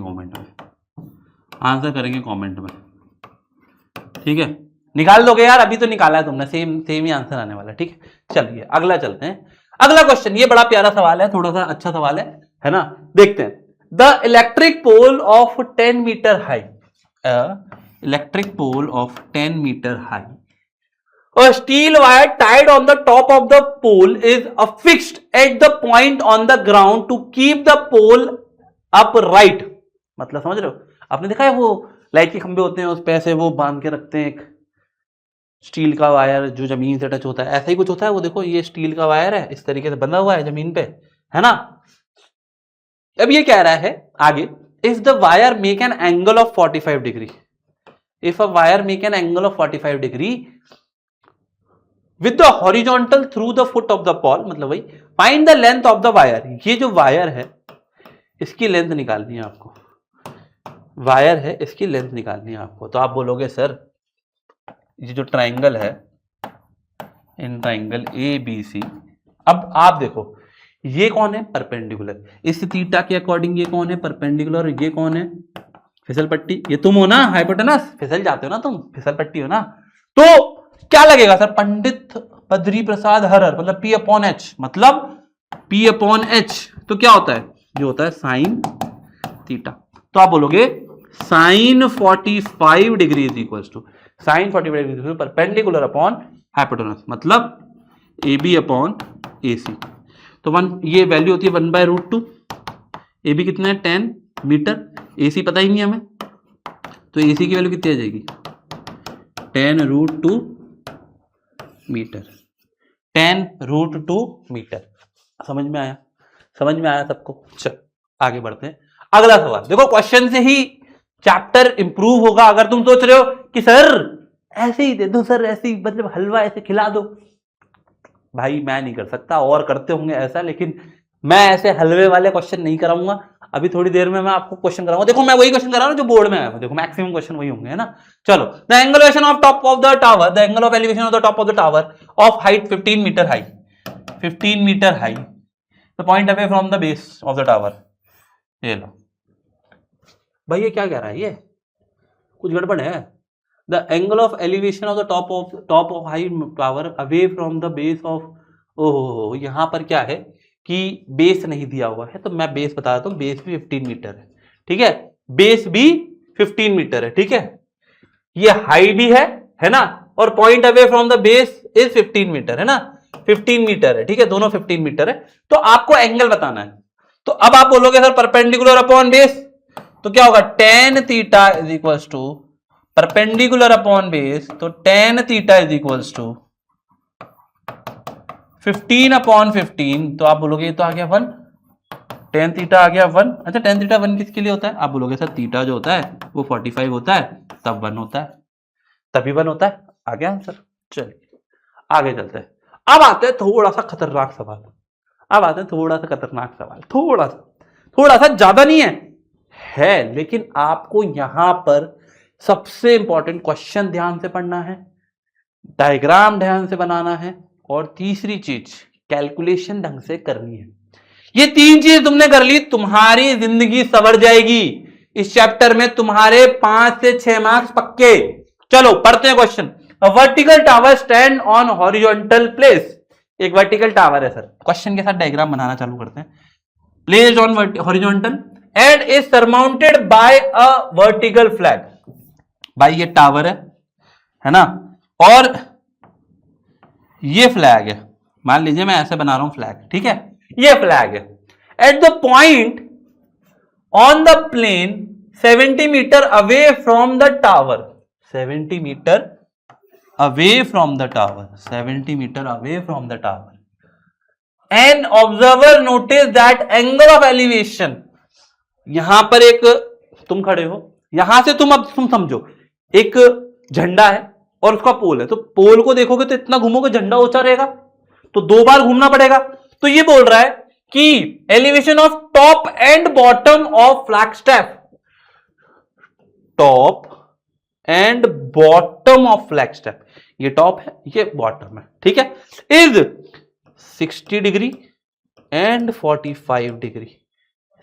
Speaker 1: comment में, ठीक है। निकाल दोगे यार, अभी तो निकाला है तुमने, सेम ही आंसर आने वाला है, ठीक है। चलिए अगला चलते हैं। अगला क्वेश्चन, ये बड़ा प्यारा सवाल है, थोड़ा सा अच्छा सवाल है ना। देखते हैं। The electric pole of 10 metre high, electric pole of 10 metre high, a steel wire tied on the top of the pole is affixed at the point on the ground to keep the pole upright। मतलब समझ रहे हो, आपने देखा है वो light के खंभे होते हैं, उस पे ऐसे वो बांध के रखते हैं, एक स्टील का वायर जो जमीन से टच होता है, ऐसा ही कुछ होता है। वो देखो ये स्टील का वायर है, इस तरीके से बंधा हुआ है जमीन पे, है ना। अब ये कह रहा है आगे, if the wire make an angle of 45 degree, if a wire make an angle of 45 degree with the horizontal through the foot of the Paul, मतलब वही find the length of the wire. ये जो wire है इसकी length निकालनी है आपको, wire है इसकी लेंथ निकालनी है आपको। तो आप बोलोगे सर ये जो ट्राइंगल है, इन ट्राइंगल ABC, अब आप देखो ये कौन है, परपेंडिकुलर, इस थीटा के अकॉर्डिंग ये कौन है, परपेंडिकुलर, ये कौन है, फिसल पट्टी, ये तुम हो ना, हाइपोटेनस, फिसल जाते हो ना तुम, फिसल पट्टी हो ना। तो क्या लगेगा सर, पंडित बद्री प्रसाद हरर, मतलब P/H, मतलब P/H। तो क्या होता है, ये होता है साइन थीटा। तो आप बोलोगे sine 45 degree is equal to sine 45 degree perpendicular upon hypotenuse, मतलब AB/AC। तो ये वैल्यू होती है 1/√2। AB कितना है, 10 मीटर, AC पता ही नहीं हमें, तो AC की वैल्यू कितनी आ जाएगी, 10√2 मीटर, 10√2 मीटर। समझ में आया सबको। चल आगे बढ़ते हैं। अगला सवाल देखो, क्वेश्चन से ही चैप्टर इंप्रूव होगा। अगर तुम सोच रहे हो कि सर ऐसे ही दे दो, सर ऐसे ही मतलब हलवा ऐसे खिला दो, भाई मैं नहीं कर सकता, और करते होंगे ऐसा, लेकिन मैं ऐसे हलवे वाले क्वेश्चन नहीं कराऊंगा। अभी थोड़ी देर में मैं आपको क्वेश्चन कराऊंगा। देखो मैं वही क्वेश्चन करा रहा हूं जो बोर्ड में आया है, देखो मैक्सिमम क्वेश्चन वही होंगे, है ना। चलो, the angle elevation of top of the tower, the angle of elevation of the top of the tower of height 15 metre high, 15 metre high, the point away from the base of the tower. ये लो भाई, ये क्या कह रहा है, ये कुछ गड़बड़ है। The angle of elevation of the top of high tower away from the base of, ओहो यहां पर क्या है कि बेस नहीं दिया हुआ है, तो मैं बेस बता देता हूं, बेस भी 15 मीटर है, ठीक है, बेस भी 15 मीटर है, ठीक है। ये हाई भी है ना, और point away from the base is 15 metre, है ना, 15 मीटर है, ठीक है, दोनों 15 मीटर है। तो आपको एंगल बताना है। तो अब आप बोलोगे सर परपेंडिकुलर अपॉन बेस, तो क्या होगा, tan theta is equals to perpendicular upon base, तो tan theta is equals to 15/15। तो आप बोलोगे ये तो आ गया 1, tan थीटा आ गया 1। अच्छा tan थीटा 1 किसके लिए होता है, आप बोलोगे सर थीटा जो होता है वो 45 होता है, तब 1 होता है, तभी 1 होता है। आ गया आंसर। चलिए आगे चलते हैं। अब आते हैं थोड़ा सा खतरनाक सवाल, थोड़ा सा ज्यादा नहीं है, लेकिन आपको यहां पर सबसे इंपॉर्टेंट क्वेश्चन ध्यान से पढ़ना है, डायग्राम ध्यान से बनाना है, और तीसरी चीज कैलकुलेशन ढंग से करनी है। ये 3 चीज तुमने कर ली, तुम्हारी जिंदगी संवर जाएगी। इस चैप्टर में तुम्हारे 5 से 6 मार्क्स पक्के। चलो पढ़ते हैं question. Vertical tower stand on horizontal place, एक वर्टिकल टावर है सर, क्वेश्चन के साथ डायग्राम बनाना चालू करते हैं। Placed on horizontal and is surmounted bye a vertical flag. भाई ये टावर है ना, और ये फ्लैग है, मान लीजिए मैं ऐसे बना रहा हूं फ्लैग, ठीक है, ये फ्लैग है। At the point on the plane 70 metre away from the tower, 70 metre away from the tower, 70 metre away from the tower. An observer notice that angle of elevation, यहां पर एक तुम खड़े हो, यहां से तुम समझो एक झंडा है और उसका पोल है, तो पोल को देखोगे तो इतना घूमोगे झंडा ऊंचा रहेगा, तो 2 बार घूमना पड़ेगा। तो ये बोल रहा है कि elevation of top and bottom of flagstaff, top and bottom of flag step, ये टॉप है ये बॉटम है, ठीक है, is 60 degree and 45 degree,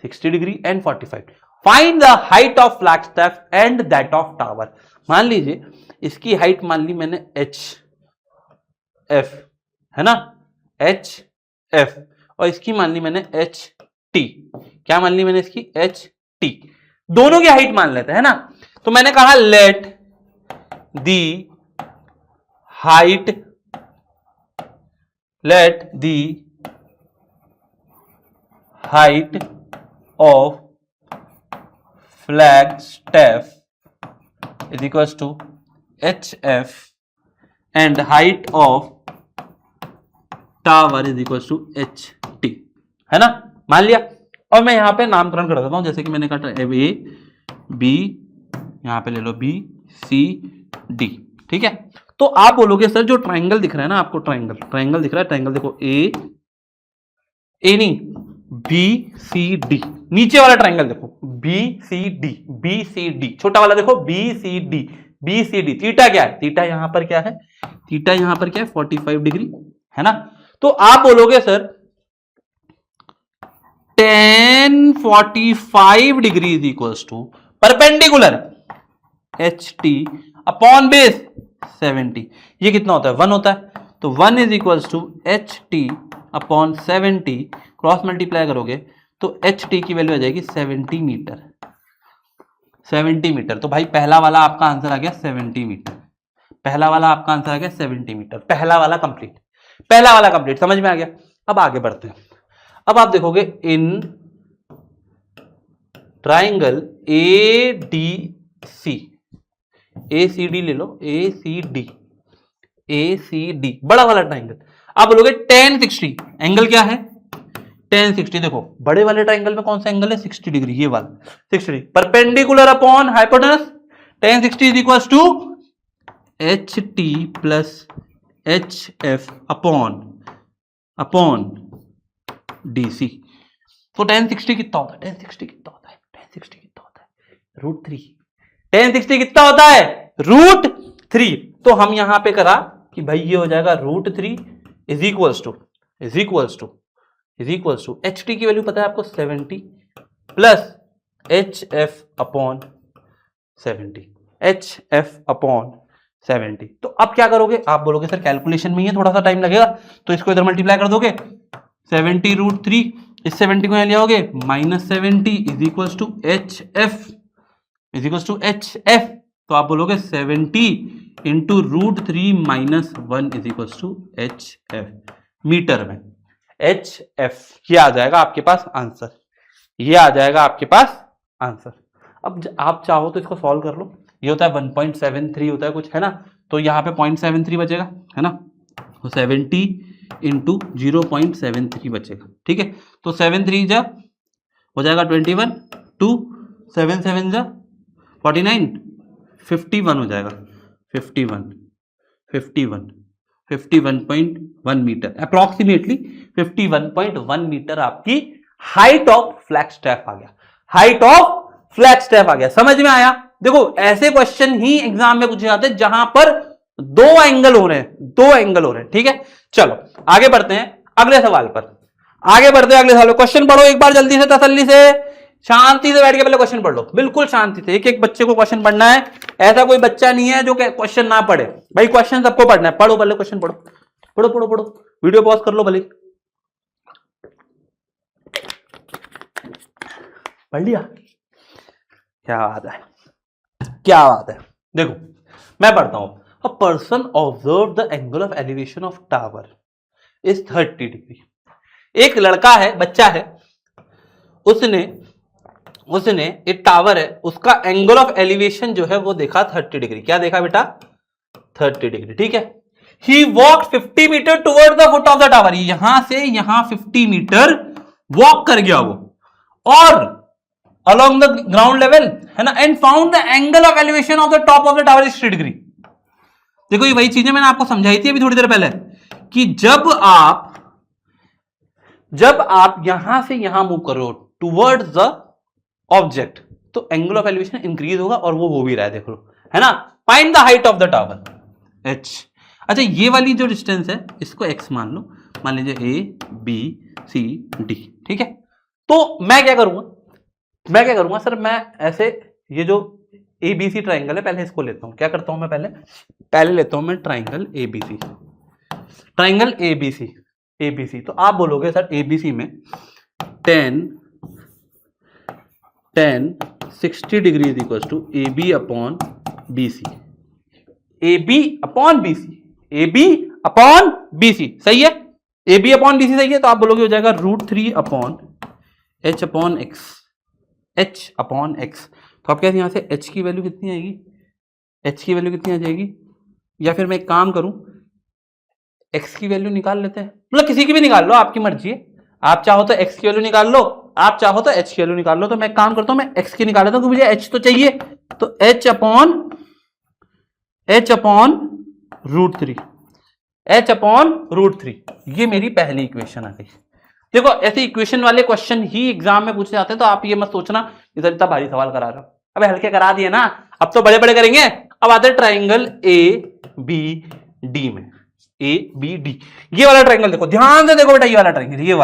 Speaker 1: 60 degree and 45। Find the height of flag step and that of tower. मान लीजिए इसकी height मान ली मैंने एच एफ, है ना, एच एफ, और इसकी मान ली मैंने एच टी। क्या मान ली मैंने इसकी, एच टी, दोनों की हाइट मान लेते हैं ना। तो मैंने कहा let the height, let the height of flag step is equals to H F and height of tower is equals to H T, है ना, मान लिया। और मैं यहां पे नामकरण कर देता हूं, जैसे कि मैंने कहा ए बी, यहां पे ले लो बी सी डी, ठीक है। तो आप बोलोगे सर जो ट्राइंगल दिख रहा है ना आपको, ट्राइंगल दिख रहा है, ट्राइंगल देखो ए नहीं बी सी डी, नीचे वाला ट्राइंगल देखो बी सी डी, छोटा वाला देखो बी सी डी, थीटा क्या है, थीटा यहां पर क्या है, थीटा यहां पर क्या है 45 डिग्री, है ना। तो आप बोलोगे sir tan 45 degree is equals to perpendicular H T upon base 70, ये कितना होता है 1 होता है, तो 1 is equals to H T upon 70, cross multiply करोगे तो एच टी की वैल्यू आ जाएगी 70 मीटर, 70 मीटर। तो भाई पहला वाला आपका आंसर आ गया 70 मीटर, पहला वाला आपका आंसर आ गया 70 मीटर, पहला वाला कंप्लीट, पहला वाला कंप्लीट, समझ में आ गया। अब आगे बढ़ते हैं। अब आप देखोगे in triangle A D C, A C D ले लो, ए सी डी, बड़ा वाला ट्राइंगल, आप बोलोगे tan 60, एंगल क्या है tan 60, देखो बड़े वाले ट्राइंगल में कौन सा एंगल है 60 डिग्री, ये वाला 60 degree, perpendicular upon hypotenuse, tan 60 is equals to H T plus H F upon D C. तो tan 60 कितना होता है, tan 60 कितना होता है, tan 60 कितना होता है √3, tan 60 कितना होता है √3। तो हम यहां पे करा कि भाई ये हो जाएगा √3 is equals to H T की वैल्यू पता है आपको 70 प्लस एच एफ अपॉन 70। तो अब क्या करोगे, आप बोलोगे सर कैलकुलेशन में ही थोड़ा सा टाइम लगेगा, तो इसको इधर मल्टीप्लाई कर दोगे 70 √3, इस 70 को यहां ले आओगे -70 is equals to H F, तो आप बोलोगे 70 into √3 -1 is equals to H F metre में, एच एफ, ये आ जाएगा आपके पास आंसर, ये आ जाएगा आपके पास आंसर। अब आप चाहो तो इसको सॉल्व कर लो, ये होता है 1.73 होता है कुछ, है ना, तो यहाँ पे 0.73 बचेगा, है ना, तो 70 इंटू 0.73 बचेगा, ठीक है। तो 7 जा हो जाएगा 21, 2 7 7 जा 49, 51 हो जाएगा, 51.1 मीटर, अप्रोक्सीमेटली 51.1 मीटर आपकी हाइट ऑफ फ्लैग स्टेप आ गया, हाइट ऑफ फ्लैग स्टेप आ गया, समझ में आया। देखो ऐसे क्वेश्चन ही एग्जाम में पूछे जाते हैं जहां पर दो एंगल हो रहे हैं, ठीक है। चलो आगे बढ़ते हैं अगले सवाल पर, अगले सवाल क्वेश्चन पढ़ो एक बार जल्दी से, तसल्ली से, शांति से बैठ के पहले क्वेश्चन पढ़ लो, बिल्कुल शांति से, एक एक बच्चे को क्वेश्चन पढ़ना है, ऐसा कोई बच्चा नहीं है जो क्वेश्चन ना पढ़े, भाई क्वेश्चन सबको पढ़ना है, पढ़ो पहले क्वेश्चन पढ़ो, वीडियो पॉज कर लो भले, पढ़ लिया, क्या बात है। देखो मैं पढ़ता हूं, a person observe the angle of elevation of tower is 30 degree. एक लड़का है, बच्चा है, उसने एक टावर है, उसका एंगल ऑफ एलिवेशन जो है वो देखा 30 डिग्री। क्या देखा बेटा 30 डिग्री, ठीक है। He walk 50 metre toward the foot of the tower, यहां से यहां 50 मीटर वॉक कर गया वो, और along the ground level, है ना, and found the angle of elevation of the top of the tower is 60 degree. देखो ये वही चीजें मैंने आपको समझाई थी अभी थोड़ी देर पहले, कि जब आप यहां से यहां मूव करो टुवर्ड्स द ऑब्जेक्ट, तो एंगल ऑफ एलिवेशन इंक्रीज होगा, और वो हो भी रहा है, देख लो, है ना। Find the height of the tower h। अच्छा ये वाली जो डिस्टेंस है इसको x मान लो, मान लीजिए a b c d, ठीक है। तो मैं क्या करूंगा सर, मैं ऐसे ये जो ABC ट्राइंगल है पहले इसको लेता हूं। क्या करता हूं मैं, पहले लेता हूं मैं ट्राइंगल ABC। तो आप बोलोगे सर ABC में 10 60 degree is equal to AB upon BC। AB upon BC सही है, AB अपॉन BC सही है। तो आप बोलोगे हो जाएगा √3 अपॉन H अपॉन X। तो आप कहते हैं यहां से H की वैल्यू कितनी आ जाएगी, या फिर मैं एक काम करूं X की वैल्यू निकाल लेते हैं, मतलब किसी की भी निकाल लो, आपकी मर्जी है। आप चाहो तो X की वैल्यू निकाल लो, आप चाहो तो H की वैल्यू निकाल लो। तो मैं एक काम करता हूं, मैं X की निकाल लेता हूं क्योंकि मुझे H तो चाहिए। तो H अपॉन √3 ये मेरी पहली इक्वेशन आ गई। देखो ऐसे इक्वेशन वाले क्वेश्चन ही एग्जाम में पूछे जाते हैं, तो आप ये मत सोचना इधर इतना भारी सवाल करा रहा हूं। अबे हल्के करा दिए ना, अब तो बड़े बड़े करेंगे। अब आते हैं ट्राइंगल ABD में, ABD ये वाला ट्राइंगल देखो, ध्यान से देखो बेटा, ये वाला ट्राइंगल, ये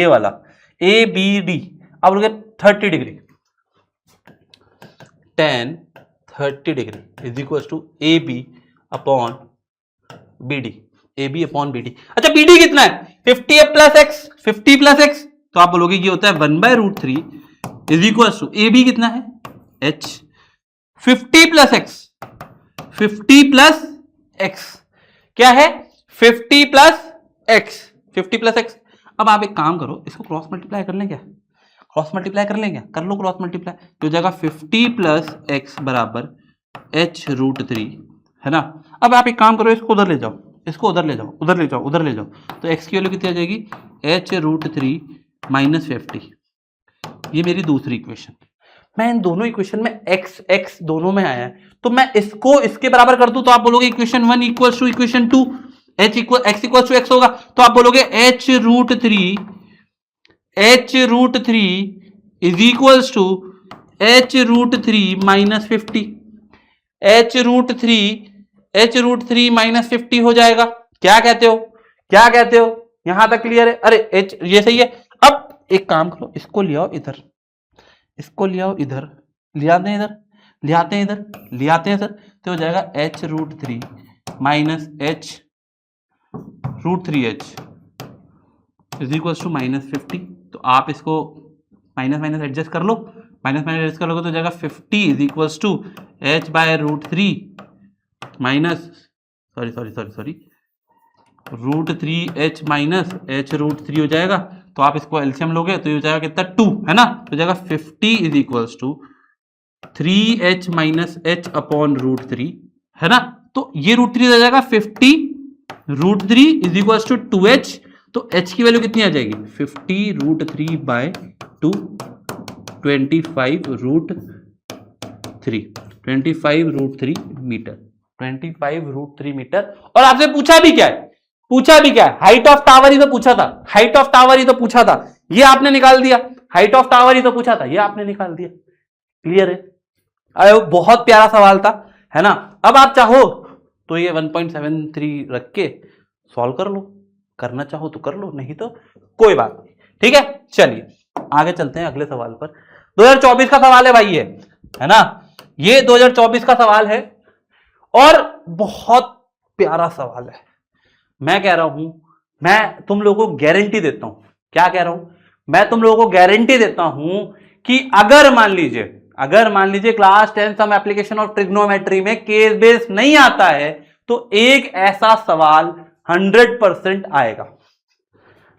Speaker 1: वाला ABD। अब लोगे 30 degree, 10 30 degree is equal to AB upon BD। अच्छा BD कितना है, 50 प्लस एक्स। तो आप बोलोगे ये होता है 1/√3 इज इक्वल टू AB कितना है H, 50 प्लस एक्स क्या है 50 प्लस एक्स। अब आप एक काम करो, इसको क्रॉस मल्टीप्लाई कर लें क्या, कर लो क्रॉस मल्टीप्लाई। तो हो जाएगा 50 प्लस एक्स बराबर H√3, है ना। अब आप एक काम करो, इसको उधर ले जाओ, उधर ले जाओ। तो x की वैल्यू कितनी आ जाएगी H√3 माइनस 50। ये मेरी दूसरी इक्वेशन। मैं इन दोनों इक्वेशन में x दोनों में आया है, तो मैं इसको इसके बराबर कर दूं तो आप बोलोगे equation 1 equal to equation 2, x equal to x होगा। तो आप बोलोगे H√3 is equal to H√3 minus 50। H√3 minus 50 हो जाएगा। क्या कहते हो, यहां तक क्लियर है। अरे H ये सही है। अब एक काम करो, इसको ले आओ इधर, ले आते हैं सर। तो हो जाएगा H√3 minus H√3H is equal to minus 50। तो आप इसको माइनस एडजस्ट कर लो, तो हो जाएगा 50 is equal to H/√3 minus √3H minus H√3 हो जाएगा। तो आप इसको एलसीएम लोगे तो ये हो जाएगा कितना 2, है ना। तो हो जाएगा 50 is equal to 3H minus H upon √3, है ना। तो ये √3 हो जाएगा 50 √3 इज इक्वल टू 2H। तो H की वैल्यू कितनी आ जाएगी 50 √3/2 25√3 मीटर, 25√3 मीटर। और आपसे पूछा भी क्या है, हाइट ऑफ टावर ही तो पूछा था, ये आपने निकाल दिया। हाइट ऑफ टावर ही तो पूछा था, ये आपने निकाल दिया। क्लियर है, अरे बहुत प्यारा सवाल था, है ना। अब आप चाहो तो ये 1.73 रख के सॉल्व कर लो, करना चाहो तो कर लो, नहीं तो कोई बात नहीं। ठीक है, चलिए आगे चलते हैं अगले सवाल पर। 2024 का सवाल है भाई ये, है ना। ये 2024 का सवाल है और बहुत प्यारा सवाल है। मैं कह रहा हूं, मैं तुम लोगों को गारंटी देता हूं। क्या कह रहा हूं, मैं तुम लोगों को गारंटी देता हूं कि अगर मान लीजिए class 10 some application of trigonometry में केस बेस नहीं आता है तो एक ऐसा सवाल 100% आएगा,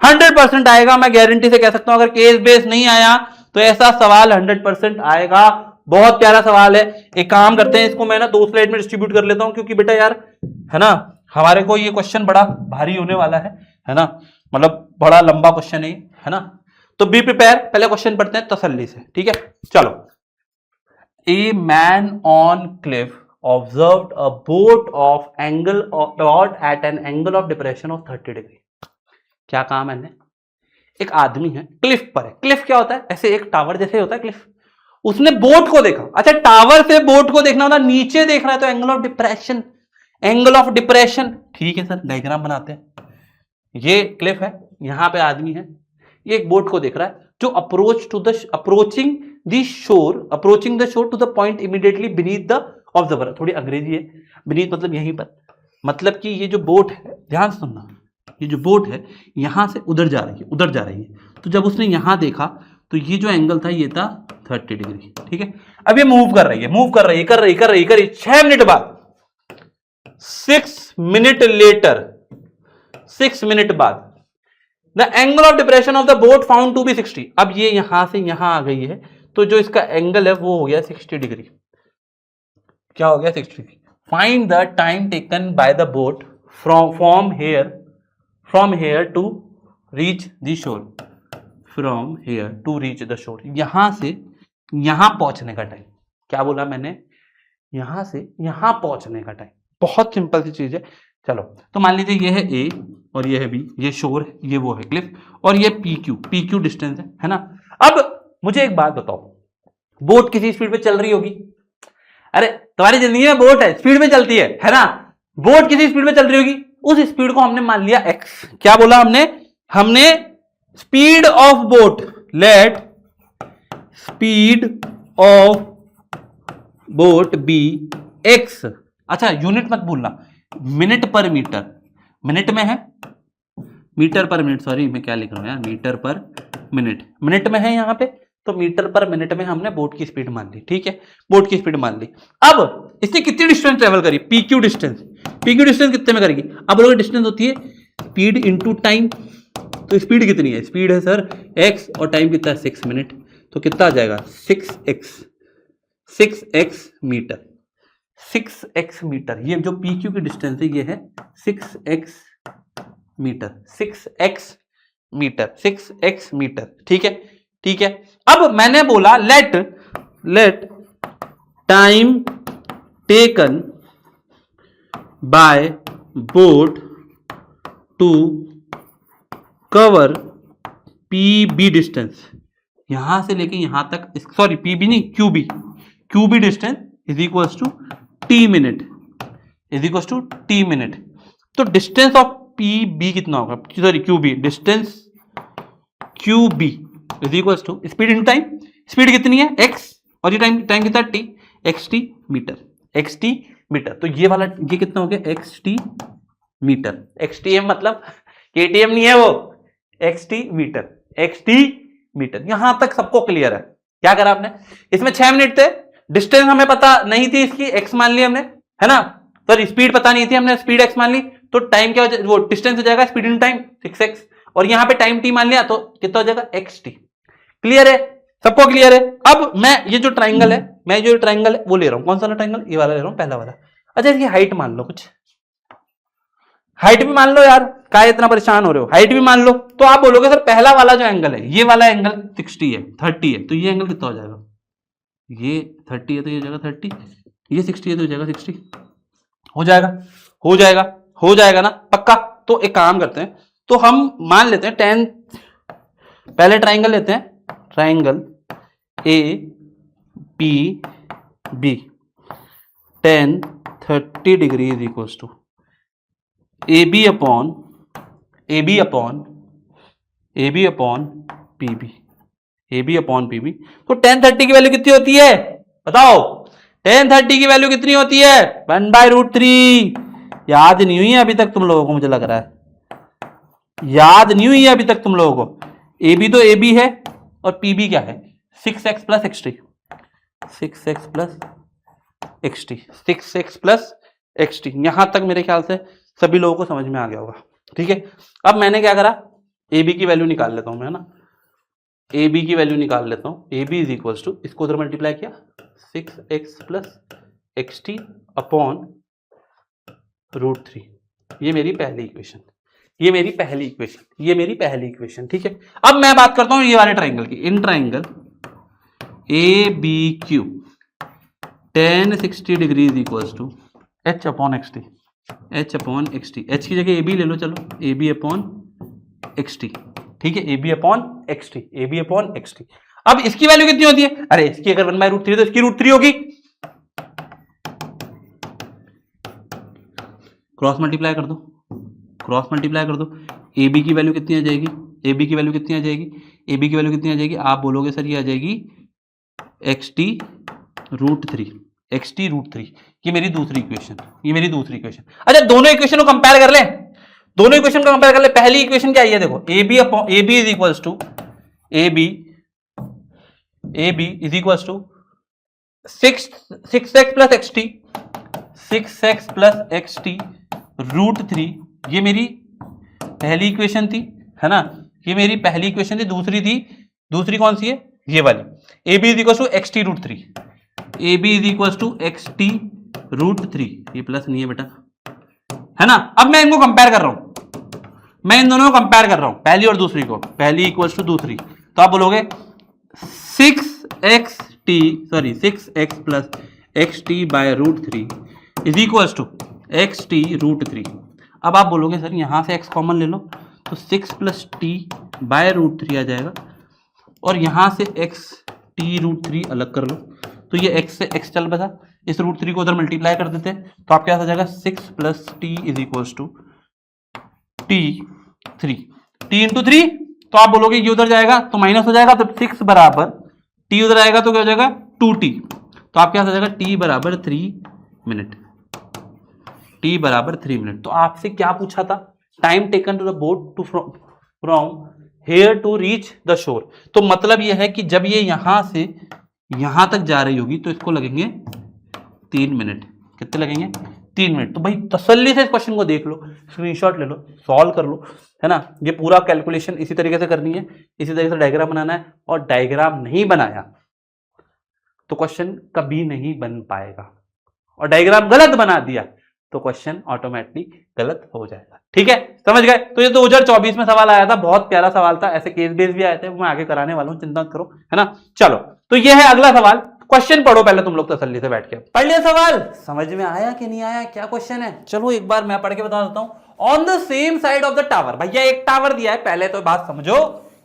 Speaker 1: 100% आएगा। मैं गारंटी से कह सकता हूं, अगर केस बेस नहीं आया तो ऐसा सवाल 100% आएगा। बहुत प्यारा सवाल है। एक काम करते हैं, इसको मैं ना 2 स्लाइड में डिस्ट्रीब्यूट कर लेता हूं, क्योंकि बेटा यार, है ना, हमारे को ये क्वेश्चन बड़ा भारी होने वाला है ना, मतलब बड़ा लंबा क्वेश्चन है ना। तो बी प्रिपेयर, पहले क्वेश्चन पढ़ते हैं तसल्ली से, ठीक है। चलो, a man on cliff observed a boat of angle at an angle of depression of 30 degree. क्या काम है, एक आदमी है, क्लिफ पर है। क्लिफ क्या होता है, ऐसे एक टावर जैसे होता है क्लिफ, उसने बोट को देखा। अच्छा, टावर से बोट को देखना होता, नीचे देख रहा है तो angle of depression, angle of depression. ठीक है सर, डायग्राम बनाते हैं। ये क्लिफ है, यहां पे आदमी है, ये एक बोट को देख रहा है जो approaching the shore to the point immediately beneath the observer. थोड़ी अंग्रेजी है, बीनीथ मतलब यहीं पर, मतलब कि ये जो बोट है, ध्यान से सुनना, ये जो बोट है यहां से उधर जा रही है। तो जब उसने यहां देखा तो ये जो एंगल था ये था 30 डिग्री। ठीक है, अब ये मूव कर रही है 6 मिनट बाद, 6 मिनट लेटर, 6 मिनट बाद the angle of depression of the boat found to be 60। अब ये यहां से यहां आ गई है तो जो इसका एंगल है वो हो गया 60 डिग्री। क्या हो गया? 60 degree. Find the time taken by the boat from here to reach the shore, from here to reach the shore. यहां से यहां पहुंचने का टाइम। क्या बोला मैंने? यहां से यहां पहुंचने का टाइम। बहुत सिंपल सी चीज है। चलो, तो मान लीजिए ये है ए और ये है बी, ये शोर है, ये वो है क्लिफ, और ये पी क्यू डिस्टेंस है ना। अब मुझे एक बात बताओ, बोट किसी स्पीड पे चल रही होगी? अरे तुम्हारी जिंदगी में बोट है, स्पीड में चलती है ना। बोट किसी स्पीड में चल रही होगी, उस स्पीड को हमने मान लिया एक्स। क्या बोला हमने speed of boat, let speed of boat be X. अच्छा, यूनिट मत भूलना, मिनट पर मीटर, मिनट में है, मीटर पर मिनट, सॉरी मैं क्या लिख रहा हूं यार, मीटर पर मिनट में है यहां पे, तो मीटर पर मिनट में हमने बोट की स्पीड मान ली। ठीक है, बोट की स्पीड मान ली। अब इसने कितनी डिस्टेंस ट्रेवल करी? पीक्यू डिस्टेंस कितने में करेगी? अब लोग डिस्टेंस होती है स्पीड इंटू टाइम। तो स्पीड कितनी है? स्पीड है सर एक्स और टाइम कितना है? 6 मिनट। तो कितना आ जाएगा? 6x metre, 6x metre. ये जो PQ की डिस्टेंस है ये है 6x मीटर, 6x मीटर। ठीक है। अब मैंने बोला let time taken by boat to cover PB distance, यहां से लेके यहां तक, सॉरी PB नहीं, QB distance is equals to T minute, तो डिस्टेंस ऑफ PB कितना होगा? Sorry QB, distance QB is equals to speed in time. Speed कितनी है? x, और ये टाइम कितना? t, xt metre. तो ये वाला ये कितना हो गया? xt metre. XTM मतलब KTM नहीं है वो, xt मीटर। यहां तक सबको क्लियर है? क्या करा आपने? इसमें 6 मिनट थे, डिस्टेंस हमें पता नहीं थी, इसकी x मान ली हमने, है ना। सॉरी, स्पीड पता नहीं थी, हमने स्पीड x मान ली, तो टाइम क्या हो जाएगा? वो डिस्टेंस हो जाएगा स्पीड इन टाइम 6x, और यहां पे टाइम t मान लिया तो कितना हो जाएगा? xt। क्लियर है? सबको क्लियर है? अब मैं ये जो ट्राइंगल है वो ले रहा हूं। कौन सा ट्राइंगल? ये वाला ले रहा हूं, पहला वाला। अच्छा, इसकी हाइट मान लो, कुछ हाइट भी मान लो यार, क्या इतना परेशान हो रहे हो? हाइट भी मान लो। तो आप बोलोगे सर पहला वाला जो एंगल है, ये वाला एंगल 60 है, 30 है, तो ये एंगल कितना हो जाएगा? ये 30 है तो ये हो जाएगा 30, ये 60 है तो हो जाएगा 60। हो जाएगा ना पक्का? तो एक काम करते हैं, तो हम मान लेते हैं 10, पहले ट्राइंगल लेते हैं, triangle APB 10 30 degree is equals to AB upon PB। तो 10 30 की वैल्यू कितनी होती है बताओ? 10 30 की वैल्यू कितनी होती है? 1/√3। याद नहीं हुई है अभी तक तुम लोगों को? मुझे लग रहा है याद नहीं हुई है अभी तक तुम लोगों को। AB तो AB है और PB क्या है? 6x plus XT। यहां तक मेरे ख्याल से सभी लोगों को समझ में आ गया होगा। ठीक है, अब मैंने क्या करा? AB की वैल्यू निकाल लेता हूं मैं, है ना। AB की वैल्यू निकाल लेता हूं। AB इज इक्वल्स टू, इसको उधर मल्टीप्लाई किया, 6x प्लस XT अपॉन √3। ये मेरी पहली इक्वेशन। ठीक है, अब मैं बात करता हूं ये वाले ट्राइंगल की। In triangle ABQ 10 60 degree is equals to H upon XT। H की जगह AB ले लो, चलो AB अपॉन XT। ठीक है, AB अपॉन XT। अब इसकी वैल्यू कितनी होती है? अरे इसकी अगर 1/√3 तो इसकी √3 होगी। क्रॉस मल्टीप्लाई कर दो, क्रॉस मल्टीप्लाई कर दो। ए बी की वैल्यू कितनी आ जाएगी? ए बी की वैल्यू कितनी आ जाएगी? ए बी की वैल्यू कितनी आ जाएगी? आप बोलोगे सर ये आ जाएगी XT√3, XT√3। ये मेरी दूसरी इक्वेशन, ये मेरी दूसरी इक्वेशन। अच्छा दोनों इक्वेशन को कंपेयर कर ले, दोनों इक्वेशन को कंपेयर कर ले। पहली इक्वेशन क्या है देखो, A B is equals to A B is equals to 6x plus X T, 6x plus X T √3। ये मेरी पहली इक्वेशन थी, है ना, ये मेरी पहली इक्वेशन थी। दूसरी थी, दूसरी कौन सी है? ये वाली, A B is equal to XT√3, A B is equal to XT√3। ये प्लस नहीं है बेटा, है ना। अब मैं इनको कंपेयर कर रहा हूं, मैं इन दोनों को कंपेयर कर रहा हूं, पहली और दूसरी को, पहली इक्वल्स टू दूसरी। तो आप बोलोगे 6x plus XT by √3 is equals to XT√3। अब आप बोलोगे सर यहां से x कॉमन ले लो, तो 6 प्लस टी बाय √3 आ जाएगा, और यहां से XT√3 अलग कर लो, तो ये x से x चल बचा, इस √3 को उधर मल्टीप्लाई कर देते हैं, तो आपके पास आ जाएगा 6 plus T is equals to T3, T into 3। तो आप बोलोगे ये उधर जाएगा तो माइनस हो जाएगा, तो 6 बराबर T उधर आएगा तो क्या हो जाएगा 2T। तो आपके पास आ जाएगा T बराबर 3 मिनट, T बराबर 3 मिनट। तो आपसे क्या पूछा था? Time taken to the boat to from here to reach the shore. तो मतलब यह है कि जब ये यहां से यहां तक जा रही होगी तो इसको लगेंगे 3 मिनट। कितने लगेंगे? 3 मिनट। तो भाई तसल्ली से इस क्वेश्चन को देख लो, स्क्रीनशॉट ले लो, सॉल्व कर लो, है ना। ये पूरा कैलकुलेशन इसी तरीके से करनी है, इसी तरीके से डायग्राम बनाना है, और डायग्राम नहीं बनाया तो क्वेश्चन कभी नहीं बन पाएगा, और डायग्राम गलत बना दिया तो क्वेश्चन ऑटोमेटिकली गलत हो जाएगा। ठीक है, समझ गए? तो ये 2024 में सवाल आया था, बहुत प्यारा सवाल था, ऐसे केस बेस भी आए थे, मैं आगे कराने वाला हूं, चिंता मत करो, है ना। चलो तो ये है अगला सवाल। क्वेश्चन पढ़ो पहले तुम लोग तसल्ली से बैठ के, पढ़ लिया सवाल, समझ में आया कि नहीं आया, क्या क्वेश्चन है? चलो एक बार मैं पढ़ के बता देता हूं। On the same side of the tower, भैया एक टावर दिया है, पहले तो बात समझो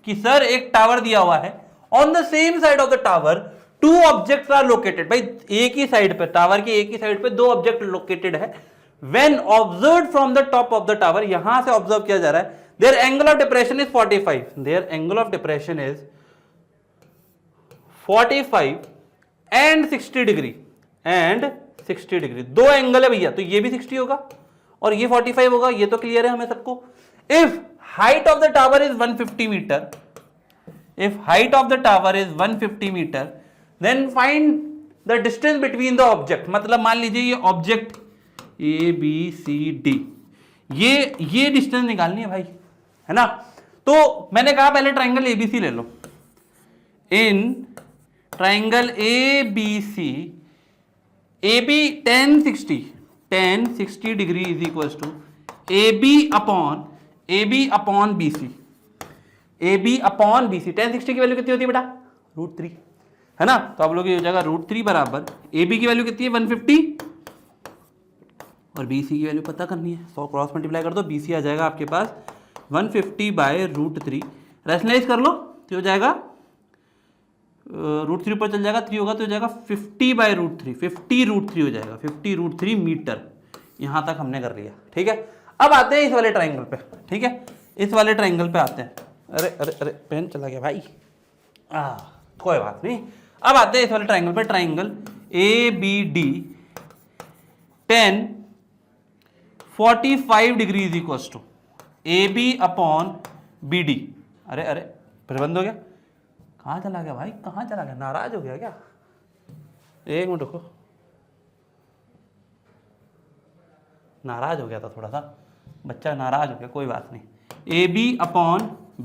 Speaker 1: कि सर एक टावर दिया हुआ है, on the same side of the tower two objects are located. भाई एक ही साइड पे, टावर की एक ही साइड पे दो ऑब्जेक्ट लोकेटेड है। When observed from the top of the tower, यहां से ऑब्जर्व किया जा रहा है, their angle of depression is 45, their angle of depression is 45 and 60 degree, and 60 degree. दो एंगल है भैया, तो ये भी 60 होगा और ये 45 होगा, ये तो क्लियर है हमें सबको। If height of the tower is 150 metre, if height of the tower is 150 metre, then find the distance between the object। मतलब मान लीजिए ये ऑब्जेक्ट ABCD, ये डिस्टेंस निकालनी है भाई, है ना। तो मैंने कहा पहले ट्राइंगल ABC ले लो। In triangle ABC, AB tan 60 degree is equal to AB upon BC, AB upon BC। tan 60 की वैल्यू कितनी होती है बेटा? √3, है ना। तो आप लोग ये हो जाएगा √3 बराबर AB की वैल्यू कितनी है? 150, और BC की वैल्यू पता करनी है, 100 क्रॉस मल्टीप्लाई कर दो, BC आ जाएगा आपके पास 150 बाय √3। रैशनलाइज कर लो तो हो जाएगा √3 ऊपर चल जाएगा, 3 होगा तो हो जाएगा 50 बाय √3, 50√3 हो जाएगा, 50√3 मीटर। यहां तक हमने कर लिया, ठीक है। अब आते हैं इस वाले ट्राइंगल पे, ठीक है, इस वाले ट्राइंगल पे आते हैं। अरे अरे अरे पेन चला गया भाई, कोई बात नहीं। अब आते हैं इस वाले ट्राइंगल पे, triangle ABD tan 45 degree is equal to AB upon BD। अरे अरे फिर बंद हो गया, कहाँ चला गया भाई, कहाँ चला गया? नाराज हो गया क्या? एक मिनट रुको, नाराज हो गया था थोड़ा सा बच्चा, नाराज हो गया, कोई बात नहीं। AB अपॉन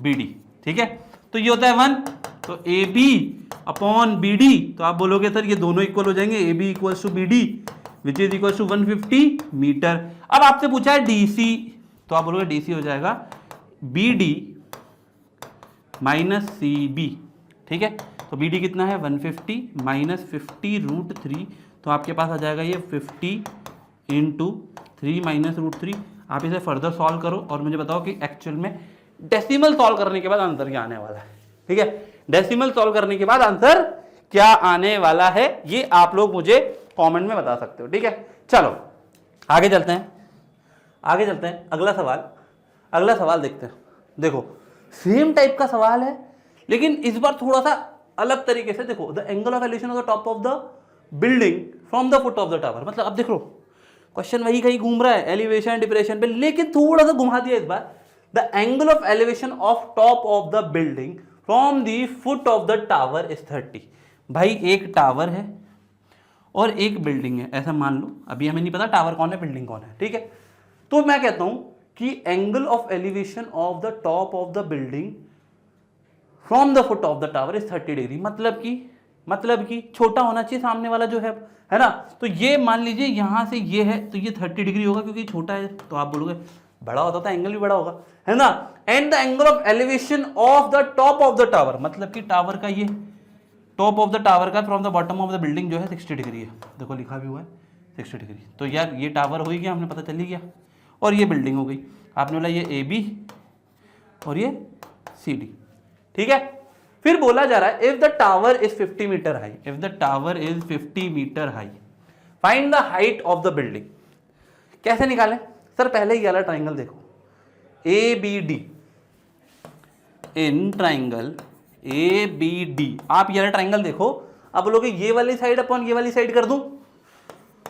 Speaker 1: BD, ठीक है। तो ये होता है 1, तो AB अपॉन BD, तो आप बोलोगे सर ये दोनों इक्वल हो जाएंगे, AB equal to BD which is equal to 150 metre. अब आपसे पूछा है DC, तो आप बोलोगे DC हो जाएगा BD माइनस CB, ठीक है। तो BD कितना है? 150 माइनस 50√3, तो आपके पास आ जाएगा ये 50 इंटू 3 माइनस √3। आप इसे फर्दर सॉल्व करो और मुझे बताओ कि एक्चुअल में डेसिमल सॉल्व करने के बाद आंसर क्या आने वाला है, ठीक है। डेसिमल सॉल्व करने के बाद आंसर क्या आने वाला है ये आप लोग मुझे कमेंट में बता सकते हो, ठीक है। चलो आगे चलते हैं, आगे चलते हैं। अगला सवाल देखते हैं। देखो सेम टाइप का सवाल है लेकिन इस बार थोड़ा सा अलग तरीके से। देखो the angle of elevation of the top of the building from the foot of the tower. मतलब अब देख लो क्वेश्चन वही कहीं घूम रहा है एलिवेशन डिप्रेशन पे, लेकिन थोड़ा सा घुमा दिया इस बार। The angle of elevation of top of the building from the foot of the tower is 30। भाई एक टावर है और एक बिल्डिंग है, ऐसा मान लो। अभी हमें नहीं पता टावर कौन है बिल्डिंग कौन है, ठीक है। तो मैं कहता हूं कि angle of elevation of the top of the building from the foot of the tower is 30 degree. मतलब कि छोटा होना चाहिए सामने वाला जो है ना। तो ये मान लीजिए यहां से ये है तो ये 30 डिग्री होगा क्योंकि छोटा है। तो आप बोलोगे बड़ा होता तो एंगल भी बड़ा होगा, है ना। And the angle of elevation of the top of the tower, मतलब कि टावर का ये टॉप ऑफ द टावर का from the bottom of the building जो है 60 डिग्री है। देखो लिखा भी हुआ है 60 डिग्री। तो यार ये टावर हो ही गया, हमने पता चल ही गया, और ये बिल्डिंग हो गई। आपने बोला ये ए बी और ये सी डी, ठीक है। फिर बोला जा रहा है if the tower is 50 metre high, if the tower is 50 metre high find the height of the building. कैसे निकालें सर? पहले ये वाला ट्राइंगल देखो, A B D, in triangle A B D. आप ये वाला ट्राइंगल देखो, अब बोलोगे ये वाली साइड अपॉन ये वाली साइड कर दूं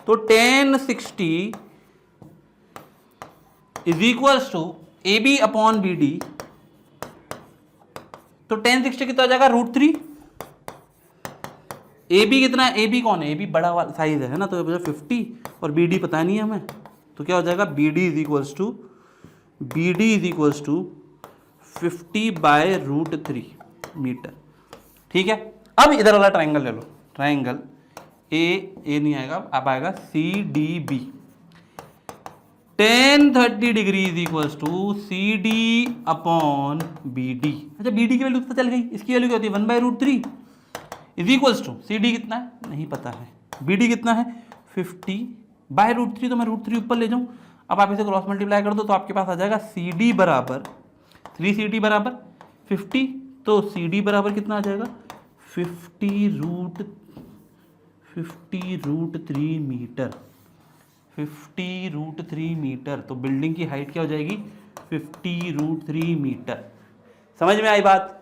Speaker 1: तो 1060 is equals to A B upon B D. तो 1060 कितना हो जाएगा √3। ए बी कितना है? ए बी कौन है? ए बी बड़ा वाला साइज है ना, तो 50 और बी डी पता नहीं है हमें, तो क्या हो जाएगा B D is equals to 50/√3 metre, ठीक है। अब इधर वाला ट्राइंगल ले लो, ट्राइंगल ए नहीं आएगा, अब आएगा C D B. 1030 degree is equals to C D upon B D. अच्छा बी डी की वैल्यू पता चल गई, इसकी वैल्यू क्या होती है 1/√3 is equals to C D कितना है नहीं पता है, बी डी कितना है 50/√3। तो मैं √3 ऊपर ले जाऊं, अब आप इसे क्रॉस मल्टीप्लाई कर दो तो आपके पास आ जाएगा सी डी बराबर 3CD बराबर 50। तो सी डी बराबर कितना आ जाएगा 50√3 मीटर, 50√3 मीटर। तो बिल्डिंग की हाइट क्या हो जाएगी 50√3 मीटर। समझ में आई बात?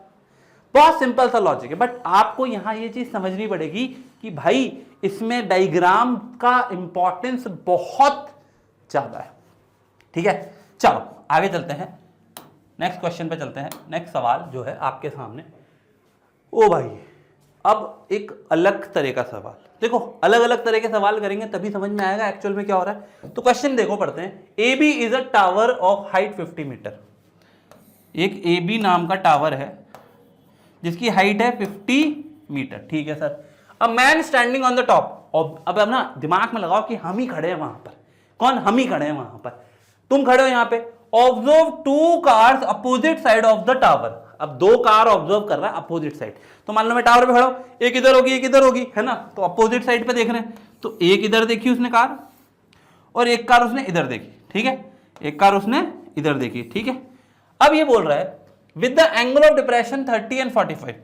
Speaker 1: बहुत सिंपल सा लॉजिक है, बट आपको यहां ये चीज समझनी पड़ेगी कि भाई इसमें डायग्राम का इंपॉर्टेंस बहुत ज्यादा है, ठीक है। चलो आगे चलते हैं, नेक्स्ट क्वेश्चन पे चलते हैं। नेक्स्ट सवाल जो है आपके सामने, ओ भाई अब एक अलग तरह का सवाल। देखो अलग अलग तरह के सवाल करेंगे तभी समझ में आएगा एक्चुअल में क्या हो रहा है। तो क्वेश्चन देखो पढ़ते हैं। A B is a tower of height 50 metre. एक ए बी नाम का टावर है जिसकी हाइट है 50 मीटर, ठीक है sir. A man standing on the top. अब ना दिमाग में लगाओ कि हम ही खड़े हैं वहां पर। कौन? हम ही खड़े हैं वहां पर, तुम खड़े हो यहां पे। Observe 2 cars opposite side of the tower. अब 2 कार ऑब्जर्व कर रहा है अपोजिट साइड। तो मान लो मैं टावर पे खड़ा हूं, एक इधर होगी एक इधर होगी, है ना। तो अपोजिट साइड पे देख रहे हैं, तो एक इधर देखी उसने कार और एक कार उसने इधर देखी, ठीक है। एक कार उसने इधर देखी, ठीक है। अब ये बोल रहा है with the angle of depression 30 and 45,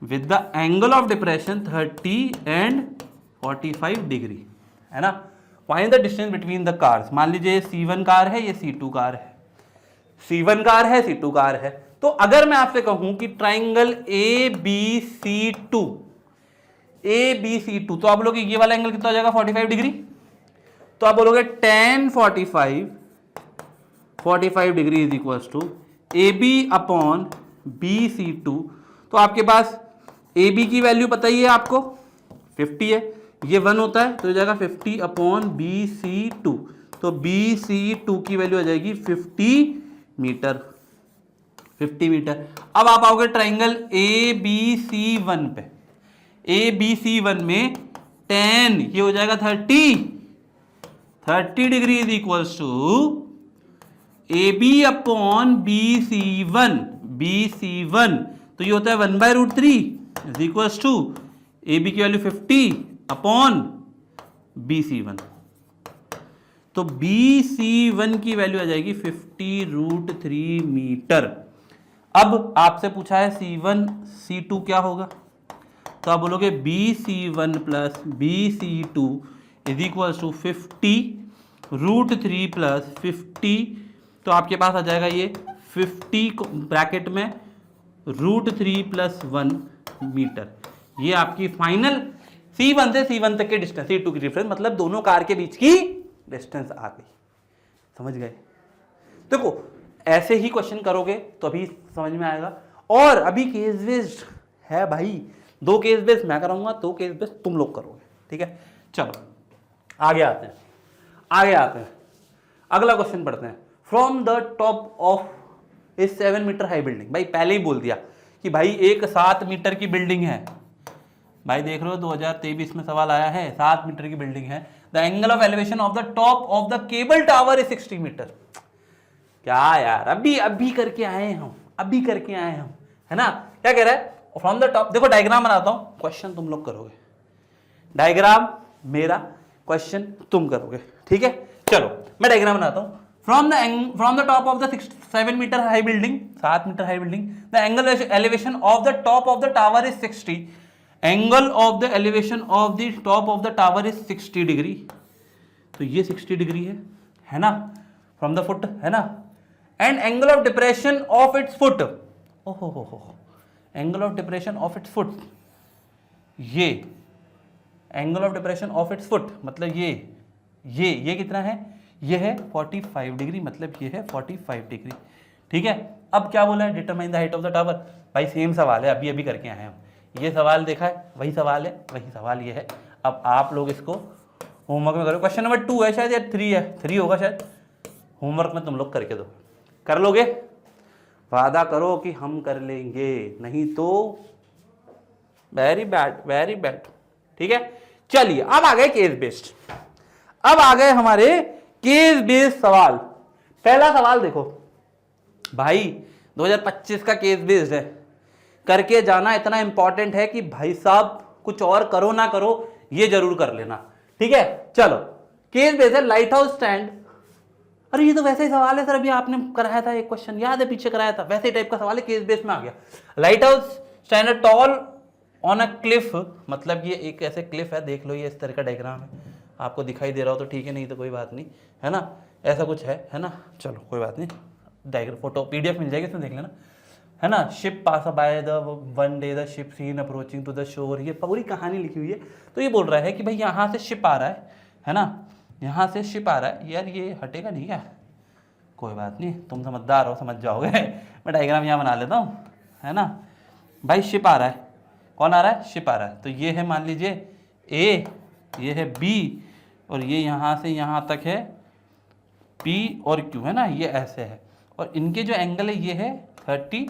Speaker 1: with the angle of depression 30 and 45 degree, है ना। Find the distance between the cars. मान लीजिए C1 कार है, ये C2 कार है, C1 कार है, C2 कार है। तो अगर मैं आपसे कहूं कि ट्राइंगल ABC2, तो आप बोलोगे ये वाला एंगल कितना हो जाएगा 45 डिग्री। तो आप बोलोगे tan 45 degree is equals to AB upon BC2। तो आपके पास AB की वैल्यू पता ही है आपको 50 है, ये 1 होता है तो हो जाएगा 50 अपॉन BC2। तो BC2 की वैल्यू आ जाएगी 50 मीटर। अब आप आओगे ट्राइंगल ABC1 पे। ABC1 में tan ये हो जाएगा 30 degree is equals to AB upon BC1। तो ये होता है 1/√3 इज इक्वल्स टू AB की वैल्यू 50 अपॉन BC1। तो BC1 की वैल्यू आ जाएगी 50√3 मीटर। अब आपसे पूछा है C1 C2 क्या होगा, तो आप बोलोगे BC1 plus BC2 is equal to 50√3 plus 50, तो आपके पास आ जाएगा ये 50 ब्रैकेट में √3 प्लस 1 मीटर। ये आपकी फाइनल C1 से C1 तक के डिस्टेंस, C2 की डिफरेंस, मतलब दोनों कार के बीच की डिस्टेंस आ गई। समझ गए? देखो ऐसे ही क्वेश्चन करोगे तो अभी समझ में आएगा, और अभी केस बेस्ड है भाई, 2 केस बेस्ड मैं कराऊंगा, 2 केस बेस्ड तुम लोग करोगे। ठीक है, चलो आगे आते हैं, अगला क्वेश्चन पढ़ते हैं। From the top of a 7 metre high building, भाई पहले ही बोल दिया कि भाई एक 7 मीटर की बिल्डिंग है। भाई देख रहे हो 2023 में सवाल आया है, 7 मीटर की बिल्डिंग है। The angle of elevation of the top of the cable tower is 60 metre. क्या यार, अभी करके आए हम, है ना। क्या कह रहा है, फ्रॉम द टॉप, देखो डायग्राम बनाता हूं, क्वेश्चन तुम लोग करोगे, डायग्राम मेरा, क्वेश्चन तुम करोगे। ठीक है, चलो मैं डायग्राम बनाता हूं। From the top of the 7 metre high building, 7 metre high building, the angle elevation of the top of the tower is 60। Angle of the elevation of the top of the tower is 60 degree, तो ये 60 degree है ना, from the foot, है ना। And angle of depression of its foot, ओहो हो, angle of depression of its foot, ये angle of depression of its foot मतलब ये कितना है, ये है 45 डिग्री, मतलब ये है 45 डिग्री। ठीक है, अब क्या बोला है, determine the height of the tower. भाई सेम सवाल है, अभी करके आए हैं हम, ये सवाल देखा है, वही सवाल ये है। अब आप लोग इसको होमवर्क में करो, क्वेश्चन नंबर 2 है शायद, या 3 है, 3 होगा शायद, होमवर्क में तुम लोग करके दो। कर लोगे? वादा करो कि हम कर लेंगे, नहीं तो वेरी बैड। ठीक है, चलिए अब आ गए केस बेस्ड, अब आ गए हमारे केस बेस्ड सवाल। पहला सवाल देखो भाई, 2025 का केस बेस्ड है, करके जाना इतना इंपॉर्टेंट है कि भाई साहब कुछ और करो ना करो, ये जरूर कर लेना। ठीक है, चलो केस बेस्ड है, लाइट हाउस स्टैंड। अरे ये तो वैसे ही सवाल है सर, अभी आपने कराया था एक क्वेश्चन, याद है पीछे कराया था, वैसे ही टाइप का सवाल है, केस बेस में आ गया। Light house stand toll on a cliff, मतलब ये एक ऐसे क्लिफ है, देख लो ये इस तरह का डायग्राम है, आपको दिखाई दे रहा हो तो ठीक है, नहीं तो कोई बात नहीं, है ना, ऐसा कुछ है ना, चलो कोई बात नहीं, डायग्राम फोटो PDF मिल जाएगी, इसमें देख लेना, है ना। Ship pass by the one day the ship seen approaching to the shore, ये पूरी कहानी लिखी हुई है। तो ये बोल रहा है कि भाई यहाँ से शिप आ रहा है ना, यहाँ से शिप आ रहा है, यार ये हटेगा नहीं क्या, कोई बात नहीं, तुम समझदार हो, समझ जाओगे। मैं डायग्राम यहाँ बना लेता हूँ, है ना। भाई शिप आ रहा है, कौन आ रहा है, शिप आ रहा है, तो ये है मान लीजिए A, ये है B, और ये यहाँ से यहाँ तक है P और Q, है ना, ये ऐसे है, और इनके जो एंगल है ये है 30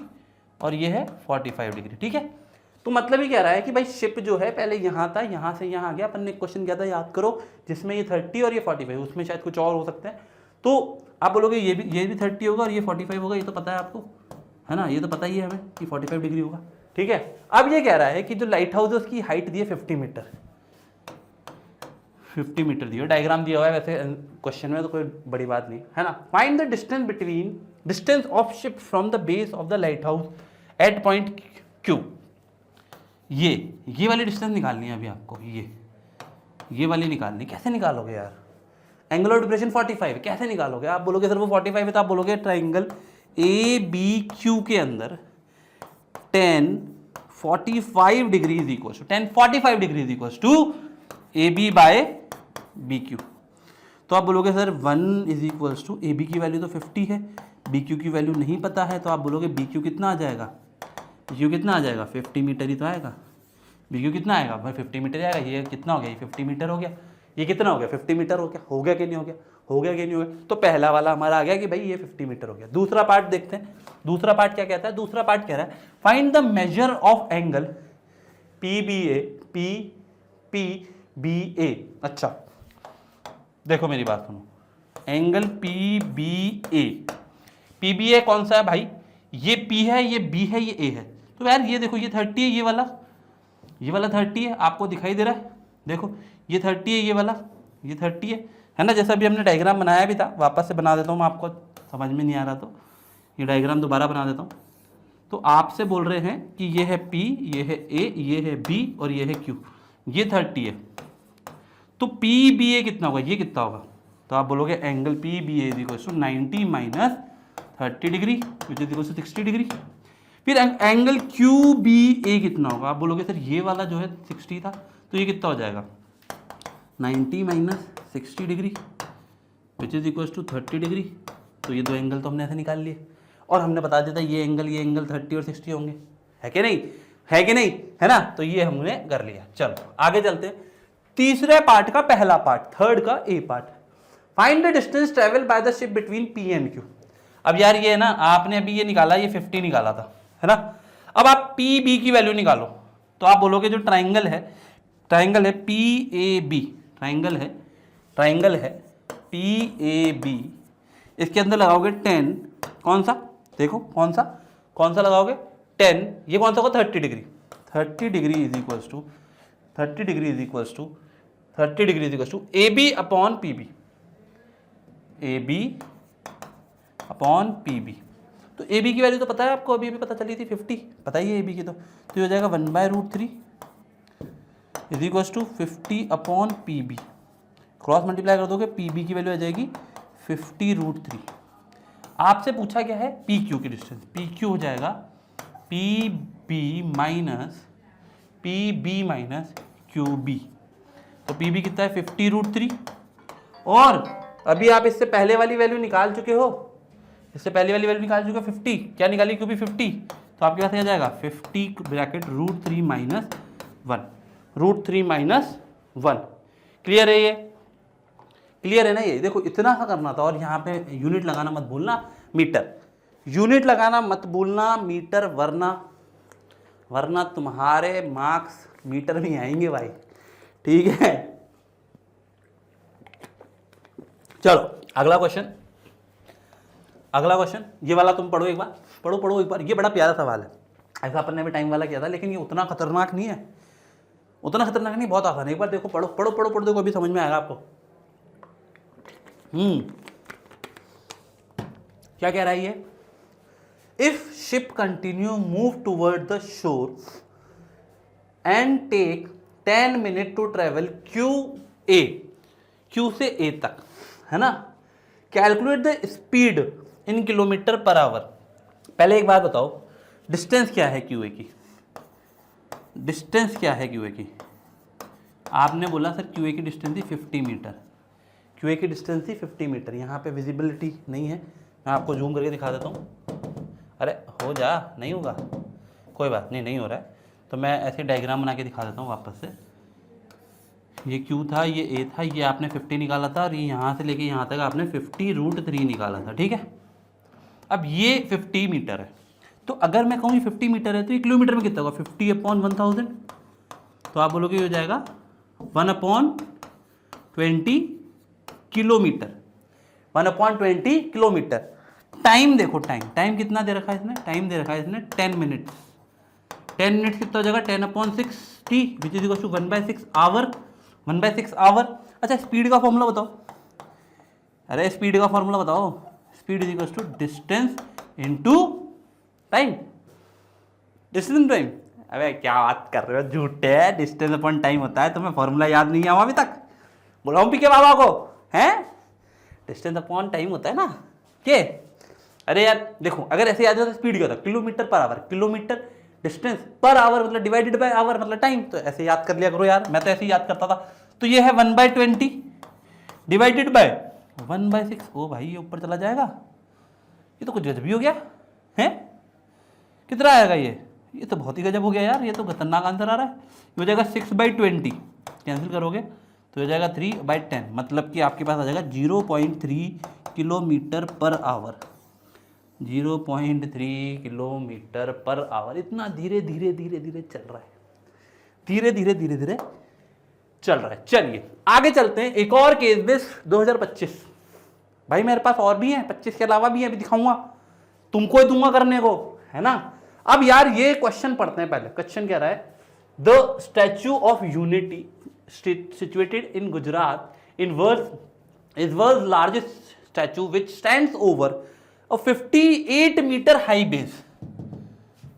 Speaker 1: और ये है 45 डिग्री। ठीक है, तो मतलब ये कह रहा है कि भाई शिप जो है पहले यहाँ था, यहाँ से यहाँ आ गया, अपन ने क्वेश्चन किया था याद करो, जिसमें ये 30 और ये 45, उसमें शायद कुछ और हो सकता है, तो आप बोलोगे ये भी 30 होगा और ये 45 होगा, ये तो पता है आपको, है ना, ये तो पता ही है हमें कि 45 डिग्री होगा। ठीक है, अब ये कह रहा है कि जो लाइट हाउस है उसकी हाइट दी है 50 मीटर, 50 मीटर दी है, डायग्राम दिया हुआ है वैसे क्वेश्चन में, तो कोई बड़ी बात नहीं, है ना। Find the distance of ship from the base of the lighthouse at point Q। ये वाली डिस्टेंस निकालनी है अभी आपको, ये वाली निकालनी, कैसे निकालोगे यार, एंगल ऑफ डिप्रेशन 45 कैसे निकालोगे, आप बोलोगे सर वो 45 है, तो आप बोलोगे ट्राइंगल ABQ के अंदर tan 45 degree is equal to tan 45 degree is equal to AB by BQ। तो आप बोलोगे sir 1 is equal to AB की वैल्यू तो 50 है, BQ की वैल्यू नहीं पता है, तो आप बोलोगे BQ कितना आ जाएगा, BQ कितना आ जाएगा, 50 मीटर ही तो आएगा, BQ कितना आएगा भाई 50 मीटर आएगा, ये कितना हो गया, ये 50 मीटर हो गया, ये कितना हो गया 50 मीटर हो गया कि नहीं हो गया, कि नहीं हो गया। तो पहला वाला हमारा आ गया कि भाई ये 50 मीटर हो गया। दूसरा पार्ट देखते हैं, दूसरा पार्ट क्या कहता है, दूसरा पार्ट कह रहा है find the measure of angle PBA। अच्छा देखो मेरी बात सुनो, एंगल PBA कौन सा है भाई, ये P है, ये B है, ये A है, तो यार ये देखो ये 30 है, ये वाला 30 है, आपको दिखाई दे रहा है, देखो ये 30 है, ये वाला ये 30 है ना, जैसा अभी हमने डायग्राम बनाया भी था, वापस से बना देता हूँ मैं, आपको समझ में नहीं आ रहा तो ये डायग्राम दोबारा बना देता हूँ, तो आपसे बोल रहे हैं कि ये है P, ये है A, ये है B और ये है Q, ये 30 है। तो PBA कितना होगा, ये कितना होगा? तो आप बोलोगे angle PBA is equal to 90 minus 30 degree which is equal to 60 degree. फिर एंगल QBA कितना होगा? आप बोलोगे सर ये वाला जो है 60 था, तो ये कितना हो जाएगा? 90 minus 60 degree which is equal to 30 degree. तो ये दो एंगल तो हमने ऐसे निकाल लिए और हमने बता दिया था ये एंगल 30 और 60 होंगे, है कि नहीं? है कि नहीं? है ना? तो ये हमने कर लिया। चलो आगे चलते हैं। तीसरे पार्ट का पहला पार्ट, थर्ड का a part, find the distance travel by the ship between P and Q। अब यार ये है ना, आपने अभी ये निकाला, ये 50 निकाला था, है ना? अब आप PB की वैल्यू निकालो। तो आप बोलोगे जो ट्राइंगल है PAB, ट्राइंगल है PAB, इसके अंदर लगाओगे 10, कौन सा? देखो कौन सा लगाओगे? 10, ये कौन सा होगा? 30 degree. 30 degree is equals to AB upon PB, AB upon PB। तो AB की वैल्यू तो पता है आपको, अभी पता चली थी 50, पता ही है AB की। तो ये हो जाएगा 1/√3 is equals to 50 upon PB। Cross multiply कर दोगे, PB की वैल्यू आ जाएगी 50√3। आपसे पूछा क्या है? PQ की डिस्टेंस। PQ हो जाएगा PB माइनस QB। तो PB कितना है? 50√3। और अभी आप इससे पहले वाली वैल्यू निकाल चुके हो, 50। क्या निकाली? QB 50। तो आपके पास आ जाएगा 50 ब्रैकेट √3 माइनस 1। क्लियर है? ये क्लियर है ना? ये देखो इतना सा करना था। और यहाँ पे यूनिट लगाना मत भूलना, मीटर। यूनिट लगाना मत भूलना, मीटर, वरना तुम्हारे मार्क्स मीटर में आएंगे भाई, ठीक है? चलो अगला क्वेश्चन, ये वाला तुम पढ़ो एक बार, पढ़ो एक बार। ये बड़ा प्यारा सवाल है, ऐसा अपन ने भी टाइम वाला किया था, लेकिन ये उतना खतरनाक नहीं है, बहुत आसान है। एक बार देखो, पढ़ो, देखो अभी समझ में आएगा आपको। क्या कह रहा है ये? If ship continue move toward the shore and take 10 minute to travel Q से A तक, है ना? Calculate the speed in kilometre per hour. पहले एक बात बताओ, डिस्टेंस क्या है QA की? आपने बोला सर QA की डिस्टेंस थी 50 मीटर। यहाँ पे विजिबिलिटी नहीं है, मैं आपको जूम करके दिखा देता हूँ। अरे हो जा, नहीं होगा, कोई बात नहीं हो रहा है तो मैं ऐसे डायग्राम बना के दिखा देता हूँ वापस से। ये Q था, ये A था, ये आपने 50 निकाला था और ये यहाँ से लेके यहाँ तक आपने 50√3 निकाला था, ठीक है? अब ये 50 मीटर है, तो अगर मैं कहूँ ये 50 मीटर है तो ये किलोमीटर में कितना होगा? 50/1000। तो आप बोलोगे ये हो जाएगा 1/20 किलोमीटर। 1/20 किलोमीटर। टाइम देखो, टाइम कितना दे रखा है इसने? टाइम दे रखा है इसने 10 मिनट्स। 10 मिनट्स कितना हो जाएगा? 10/60 which is equal to 1/6 hour. 1/6 hour. अच्छा स्पीड का फॉर्मूला बताओ। अरे स्पीड का फॉर्मूला बताओ। Speed is equal to distance into time. अबे क्या बात कर रहे हो, झूठे। डिस्टेंस अपॉन टाइम होता है, तुम्हें फॉर्मूला याद नहीं आया अभी तक? बुलाऊं पी के बाबा को? हैं? डिस्टेंस अपॉन टाइम होता है ना के? अरे यार देखो, अगर ऐसे याद हो तो स्पीड क्या होता है? Kilometre per our. Kilometre distance per hour मतलब डिवाइडेड बाय आवर मतलब टाइम। तो ऐसे याद कर लिया करो यार, मैं तो ऐसे ही याद करता था। तो ये है 1/20 डिवाइडेड बाय 1/6। ओ भाई ये ऊपर चला जाएगा, ये तो कुछ गजब ही हो गया है। कितना आएगा ये तो बहुत ही गजब हो गया यार, ये तो खतरनाक आंसर आ रहा है। ये हो जाएगा 6/20, कैंसिल करोगे तो हो जाएगा 3/10, मतलब कि आपके पास आ जाएगा 0.3 kilometre per our. 0.3 kilometre per our. इतना धीरे धीरे चल रहा है, धीरे धीरे चल रहा है। चलिए आगे चलते हैं। एक और केस बेस 2025। भाई मेरे पास और भी है, 25 के अलावा भी है, अभी दिखाऊंगा, तुमको ही दूंगा करने को, है ना? अब यार ये क्वेश्चन पढ़ते हैं पहले। क्वेश्चन कह रहा है the statue of unity situated in Gujarat is world's largest statue which stands over a 58 meter high base.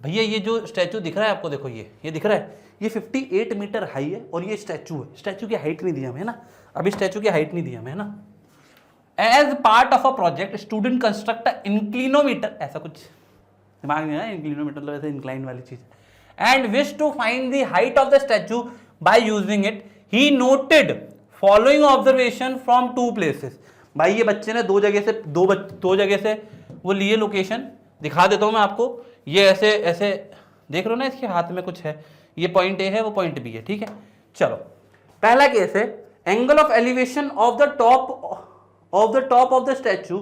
Speaker 1: भैया ये जो स्टैचू दिख रहा है आपको, देखो ये दिख रहा है, ये 58 मीटर हाई है और ये स्टैचू है। स्टैचू की हाइट नहीं दी हमें, है ना, अभी स्टैचू की हाइट नहीं दी हमें, है ना। As part of a project student construct inclinometer, ऐसा कुछ दिमाग में है, इंक्लिनोमीटर मतलब ऐसे इंक्लाइन वाली चीज, and wish to find the height of the statue by using it, he noted following observation from 2 places. भाई ये बच्चे ने दो जगह से वो लिए लोकेशन, दिखा देता हूं मैं आपको। ये ऐसे ऐसे देख रहे हो ना, इसके हाथ में कुछ है, ये पॉइंट ए है, वो पॉइंट बी है, ठीक है। चलो पहला केस है, angle of elevation of the top of the statue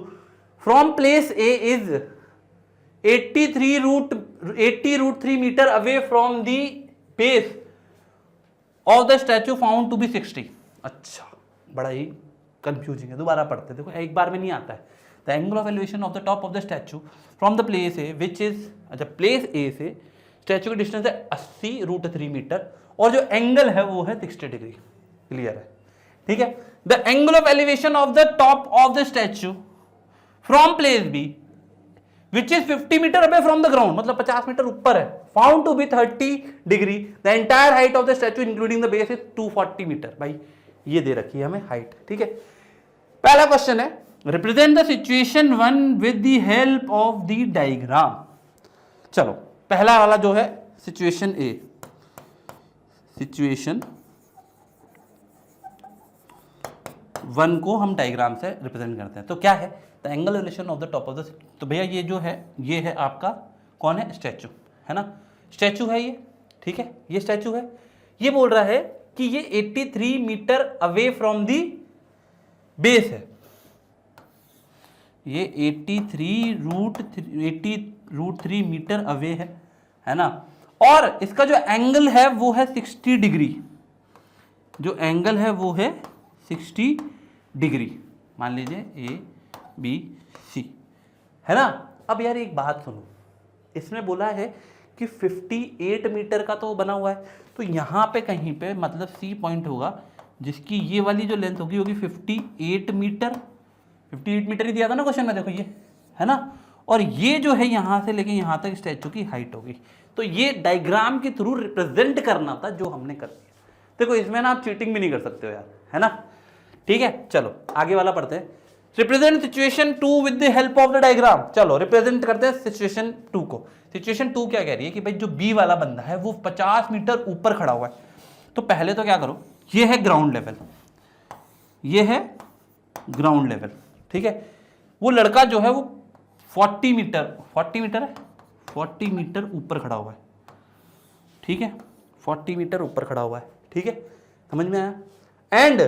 Speaker 1: from place A is 80√3 metre away from the base of the statue found to be 60। अच्छा, बड़ा ही कंफ्यूजिंग है, दोबारा पढ़ते हैं, देखो एक बार में नहीं आता है। The angle of elevation of the top of the statue from the place a which is, अच्छा प्लेस ए से स्टैचू की डिस्टेंस है 80√3 मीटर और जो एंगल है वो है 60 डिग्री। क्लियर है, ठीक है। The angle of elevation of the top of the statue from place B which is 50 metre away from the ground, मतलब 50 मीटर ऊपर है, found to be 30 degree. The entire height of the statue including the base is 240 metre. भाई ये दे रखी है हमें height, ठीक है। पहला क्वेश्चन है, represent the situation 1 with the help of the diagram. चलो पहला वाला जो है सिचुएशन ए, सिचुएशन 1 को हम डायग्राम से रिप्रेजेंट करते हैं। तो क्या है, the angle relation of the top of the, तो भैया ये जो है ये है आपका कौन है, स्टैचू, है ना, स्टैचू है ये, ठीक है, ये स्टैचू है। ये बोल रहा है कि ये 83 metre away from the base है, ये 80√3 मीटर अवे है ना, और इसका जो एंगल है वो है 60 डिग्री, जो एंगल है वो है 60 डिग्री, मान लीजिए ए बी सी, है ना। अब यार एक बात सुनो, इसमें बोला है कि 58 मीटर का तो बना हुआ है, तो यहाँ पे कहीं पे मतलब सी पॉइंट होगा जिसकी ये वाली जो लेंथ होगी 58 मीटर, 58 मीटर ही दिया था ना क्वेश्चन में, देखो ये है ना, और ये जो है यहाँ से लेके यहाँ तक स्टैचू की हाइट होगी। तो ये डायग्राम के थ्रू रिप्रेजेंट करना था, जो हमने कर दिया। देखो इसमें ना आप चीटिंग भी नहीं कर सकते हो यार, है ना, ठीक है। चलो आगे वाला पढ़ते हैं, represent situation 2 with the help of the diagram. चलो रिप्रेजेंट करते हैं सिचुएशन 2 को। सिचुएशन 2 क्या कह रही है कि भाई जो बी वाला बंदा है वो 50 मीटर ऊपर खड़ा हुआ है। तो पहले तो क्या करो, ये है ग्राउंड लेवल, ये है ग्राउंड लेवल, ठीक है। वो लड़का जो है वो 40 मीटर है, 40 मीटर ऊपर खड़ा हुआ है, ठीक है, 40 मीटर ऊपर खड़ा हुआ है, ठीक है, समझ में आया। And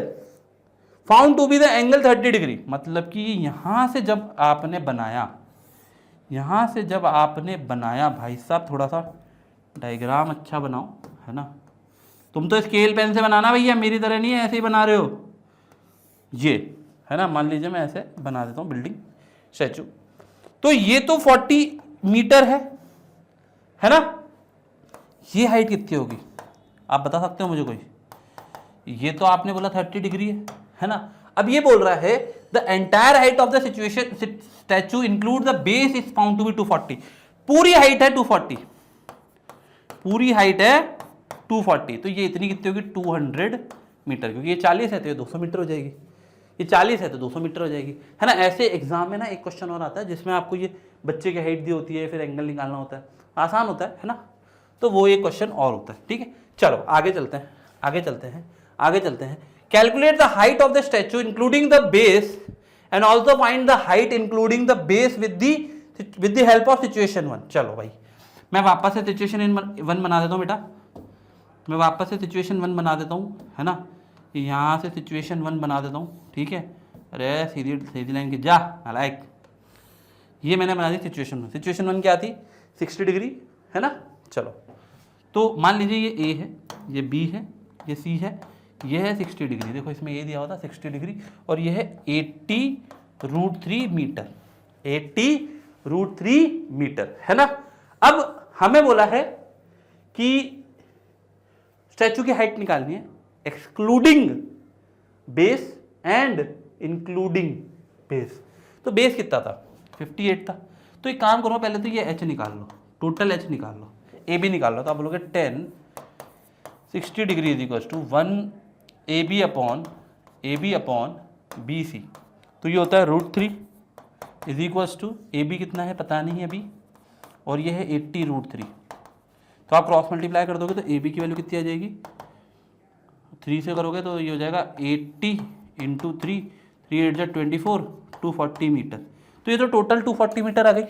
Speaker 1: found to be the angle 30 degree, मतलब कि यहां से जब आपने बनाया, यहां से जब आपने बनाया, भाई साहब थोड़ा सा डायग्राम अच्छा बनाओ, है ना। तुम तो स्केल पेन से बनाना भैया, मेरी तरह नहीं है ऐसे ही बना रहे हो, ये है ना। मान लीजिए मैं ऐसे बना देता हूँ बिल्डिंग स्टैचू, तो ये तो 40 मीटर है ना। ये हाइट कितनी होगी आप बता सकते हो मुझे कोई? ये तो आपने बोला 30 डिग्री है ना। अब ये बोल रहा है the entire height of the situation statue include the base is found to be 240। पूरी हाइट है 240, पूरी हाइट है 240, तो ये इतनी कितनी होगी 200 मीटर, क्योंकि ये 40 है तो ये 200 मीटर हो जाएगी, ये 40 है तो 200 मीटर हो जाएगी, है ना। ऐसे एग्जाम में ना एक क्वेश्चन और आता है जिसमें आपको ये बच्चे की हाइट दी होती है, फिर एंगल निकालना होता है, आसान होता है ना। तो वो एक क्वेश्चन और होता है, ठीक है। चलो आगे चलते हैं, आगे चलते हैं। Calculate the height of the statue including the base and also find the height including the base with the help of situation 1। चलो भाई मैं वापस से सिचुएशन 1 बना देता हूँ बेटा, मैं वापस से सिचुएशन 1 बना देता हूँ, है ना। यहाँ से सिचुएशन 1 बना देता हूँ, ठीक है। अरे सीधी लाइन की जा नालायक। ये मैंने बना दी सिचुएशन 1। सिचुएशन 1 क्या थी 60 डिग्री, है ना। चलो तो मान लीजिए ये ए है, ये बी है, ये सी है, ये है 60 डिग्री। देखो इसमें ये दिया हुआ था 60 डिग्री, और ये है 80√3 मीटर, 80√3 मीटर, है ना। अब हमें बोला है कि स्टैचू की हाइट निकालनी है excluding base and including base. तो बेस कितना था 58 था। तो एक काम करो, पहले तो ये h निकाल लो, टोटल एच निकाल लो, ए बी निकाल लो, तो आप बोलोगे 10 60 degree is equal to 1 A B upon B C. तो ये होता है √3 is equals to A B कितना है पता नहीं अभी, और ये है 80 √3। तो आप क्रॉस मल्टीप्लाई कर दोगे तो ए बी की वैल्यू कितनी आ जाएगी, 3 से करोगे तो ये हो जाएगा 80 इंटू 3, 3 8 24, 240 मीटर। तो ये तो टोटल 240 मीटर आ गई।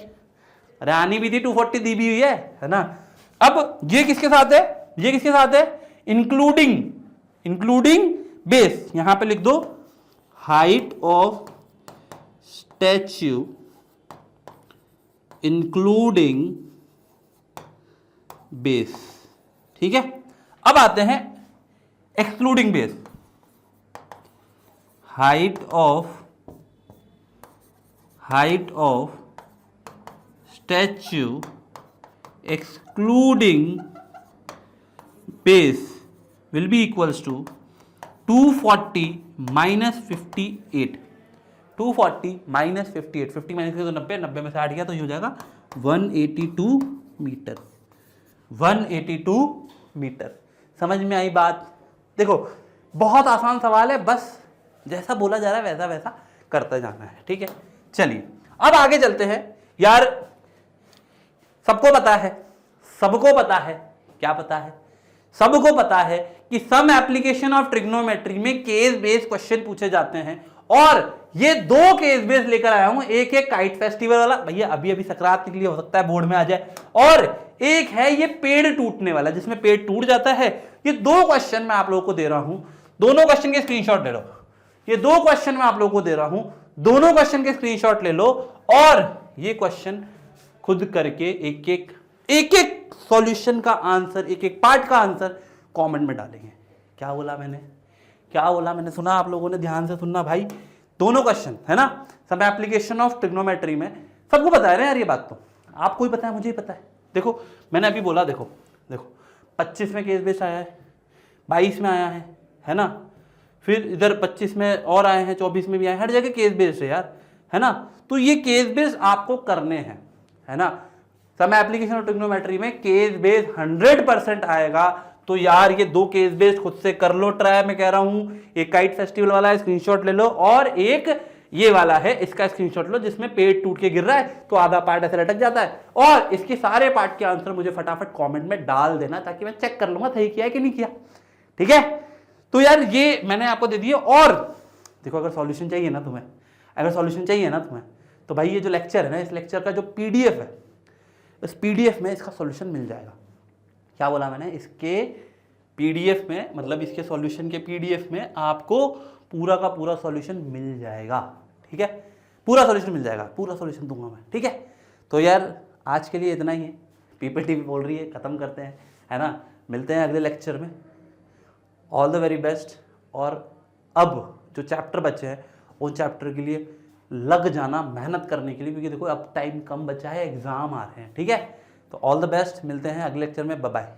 Speaker 1: अरे आनी भी थी, 240 दी भी हुई है ना। अब ये किसके साथ है, ये किसके साथ है, इंक्लूडिंग बेस। यहां पे लिख दो height of statue including base. ठीक है, अब आते हैं excluding base. Height of statue excluding base will be equals to 240 minus 58। 240 minus 58, 50 minus तो 90, 90 में से 8 गया तो ये हो जाएगा 182 मीटर। 182 मीटर। समझ में आई बात? देखो बहुत आसान सवाल है, बस जैसा बोला जा रहा है वैसा वैसा करते जाना है। ठीक है, चलिए अब आगे चलते हैं। यार सबको पता है, क्या पता है, सबको पता है कि सम एप्लीकेशन ऑफ ट्रिग्नोमेट्री में केस बेस्ड क्वेश्चन पूछे जाते हैं, और ये 2 केस बेस्ड लेकर आया हूं। एक है काइट फेस्टिवल वाला, भैया अभी अभी सकरात के लिए हो सकता है बोर्ड में आ जाए, और एक है ये पेड़ टूटने वाला जिसमें पेड़ टूट जाता है। ये 2 क्वेश्चन मैं आप लोगों को दे रहा हूं, दोनों क्वेश्चन के स्क्रीनशॉट ले लो। ये 2 क्वेश्चन मैं आप लोगों को दे रहा हूं, दोनों क्वेश्चन के स्क्रीनशॉट ले लो, और ये क्वेश्चन खुद करके एक एक सॉल्यूशन का आंसर, एक एक पार्ट का आंसर कमेंट में डालेंगे। क्या बोला मैंने, सुना आप लोगों ने? ध्यान से सुनना भाई, दोनों क्वेश्चन है ना, सब एप्लीकेशन ऑफ ट्रिग्नोमेट्री में। सबको पता है ना यार ये बात, तो आपको ही पता है, मुझे ही पता है। देखो मैंने अभी बोला, देखो 25 में केस बेस आया है, 22 में आया है ना, फिर इधर 25 में और आए हैं, 24 में भी आए, हर जगह केस बेस्ड है यार, है ना। तो ये केस बेस्ड आपको करने हैं, है ना। सम एप्लीकेशन ऑफ ट्रिग्नोमेट्री में केस बेस्ड 100% आएगा। तो यार ये 2 केस बेस्ड खुद से कर लो ट्राई, मैं कह रहा हूं। एक काइट फेस्टिवल वाला है, स्क्रीनशॉट ले लो, और एक ये वाला है, इसका स्क्रीनशॉट लो जिसमें पेड़ टूट के गिर रहा है तो आधा पार्ट ऐसे लटक जाता है। और इसके सारे पार्ट के आंसर मुझे फटाफट कमेंट में डाल देना, ताकि मैं चेक कर लूंगा सही किया है कि नहीं किया। ठीक है, तो यार ये मैंने आपको दे दिया। और देखो अगर सॉल्यूशन चाहिए ना तुम्हें, तो भाई ये जो लेक्चर है ना, इस लेक्चर का जो पीडीएफ है, इस पीडीएफ में इसका सॉल्यूशन मिल जाएगा। क्या बोला मैंने? इसके पीडीएफ में, मतलब इसके सॉल्यूशन के पीडीएफ में आपको पूरा का पूरा सॉल्यूशन मिल जाएगा। ठीक है, पूरा सॉल्यूशन मिल जाएगा, पूरा सॉल्यूशन दूंगा मैं। ठीक है, तो यार आज के लिए इतना ही है। पीपीटी भी बोल रही है, खत्म करते हैं, है ना। मिलते हैं अगले लेक्चर में। All the very best. और अब जो चैप्टर बचे हैं उन चैप्टर के लिए लग जाना मेहनत करने के लिए, क्योंकि देखो अब टाइम कम बचा है, एग्जाम आ रहे हैं। ठीक है, तो ऑल द बेस्ट, मिलते हैं अगले लेक्चर में, बाय बाय।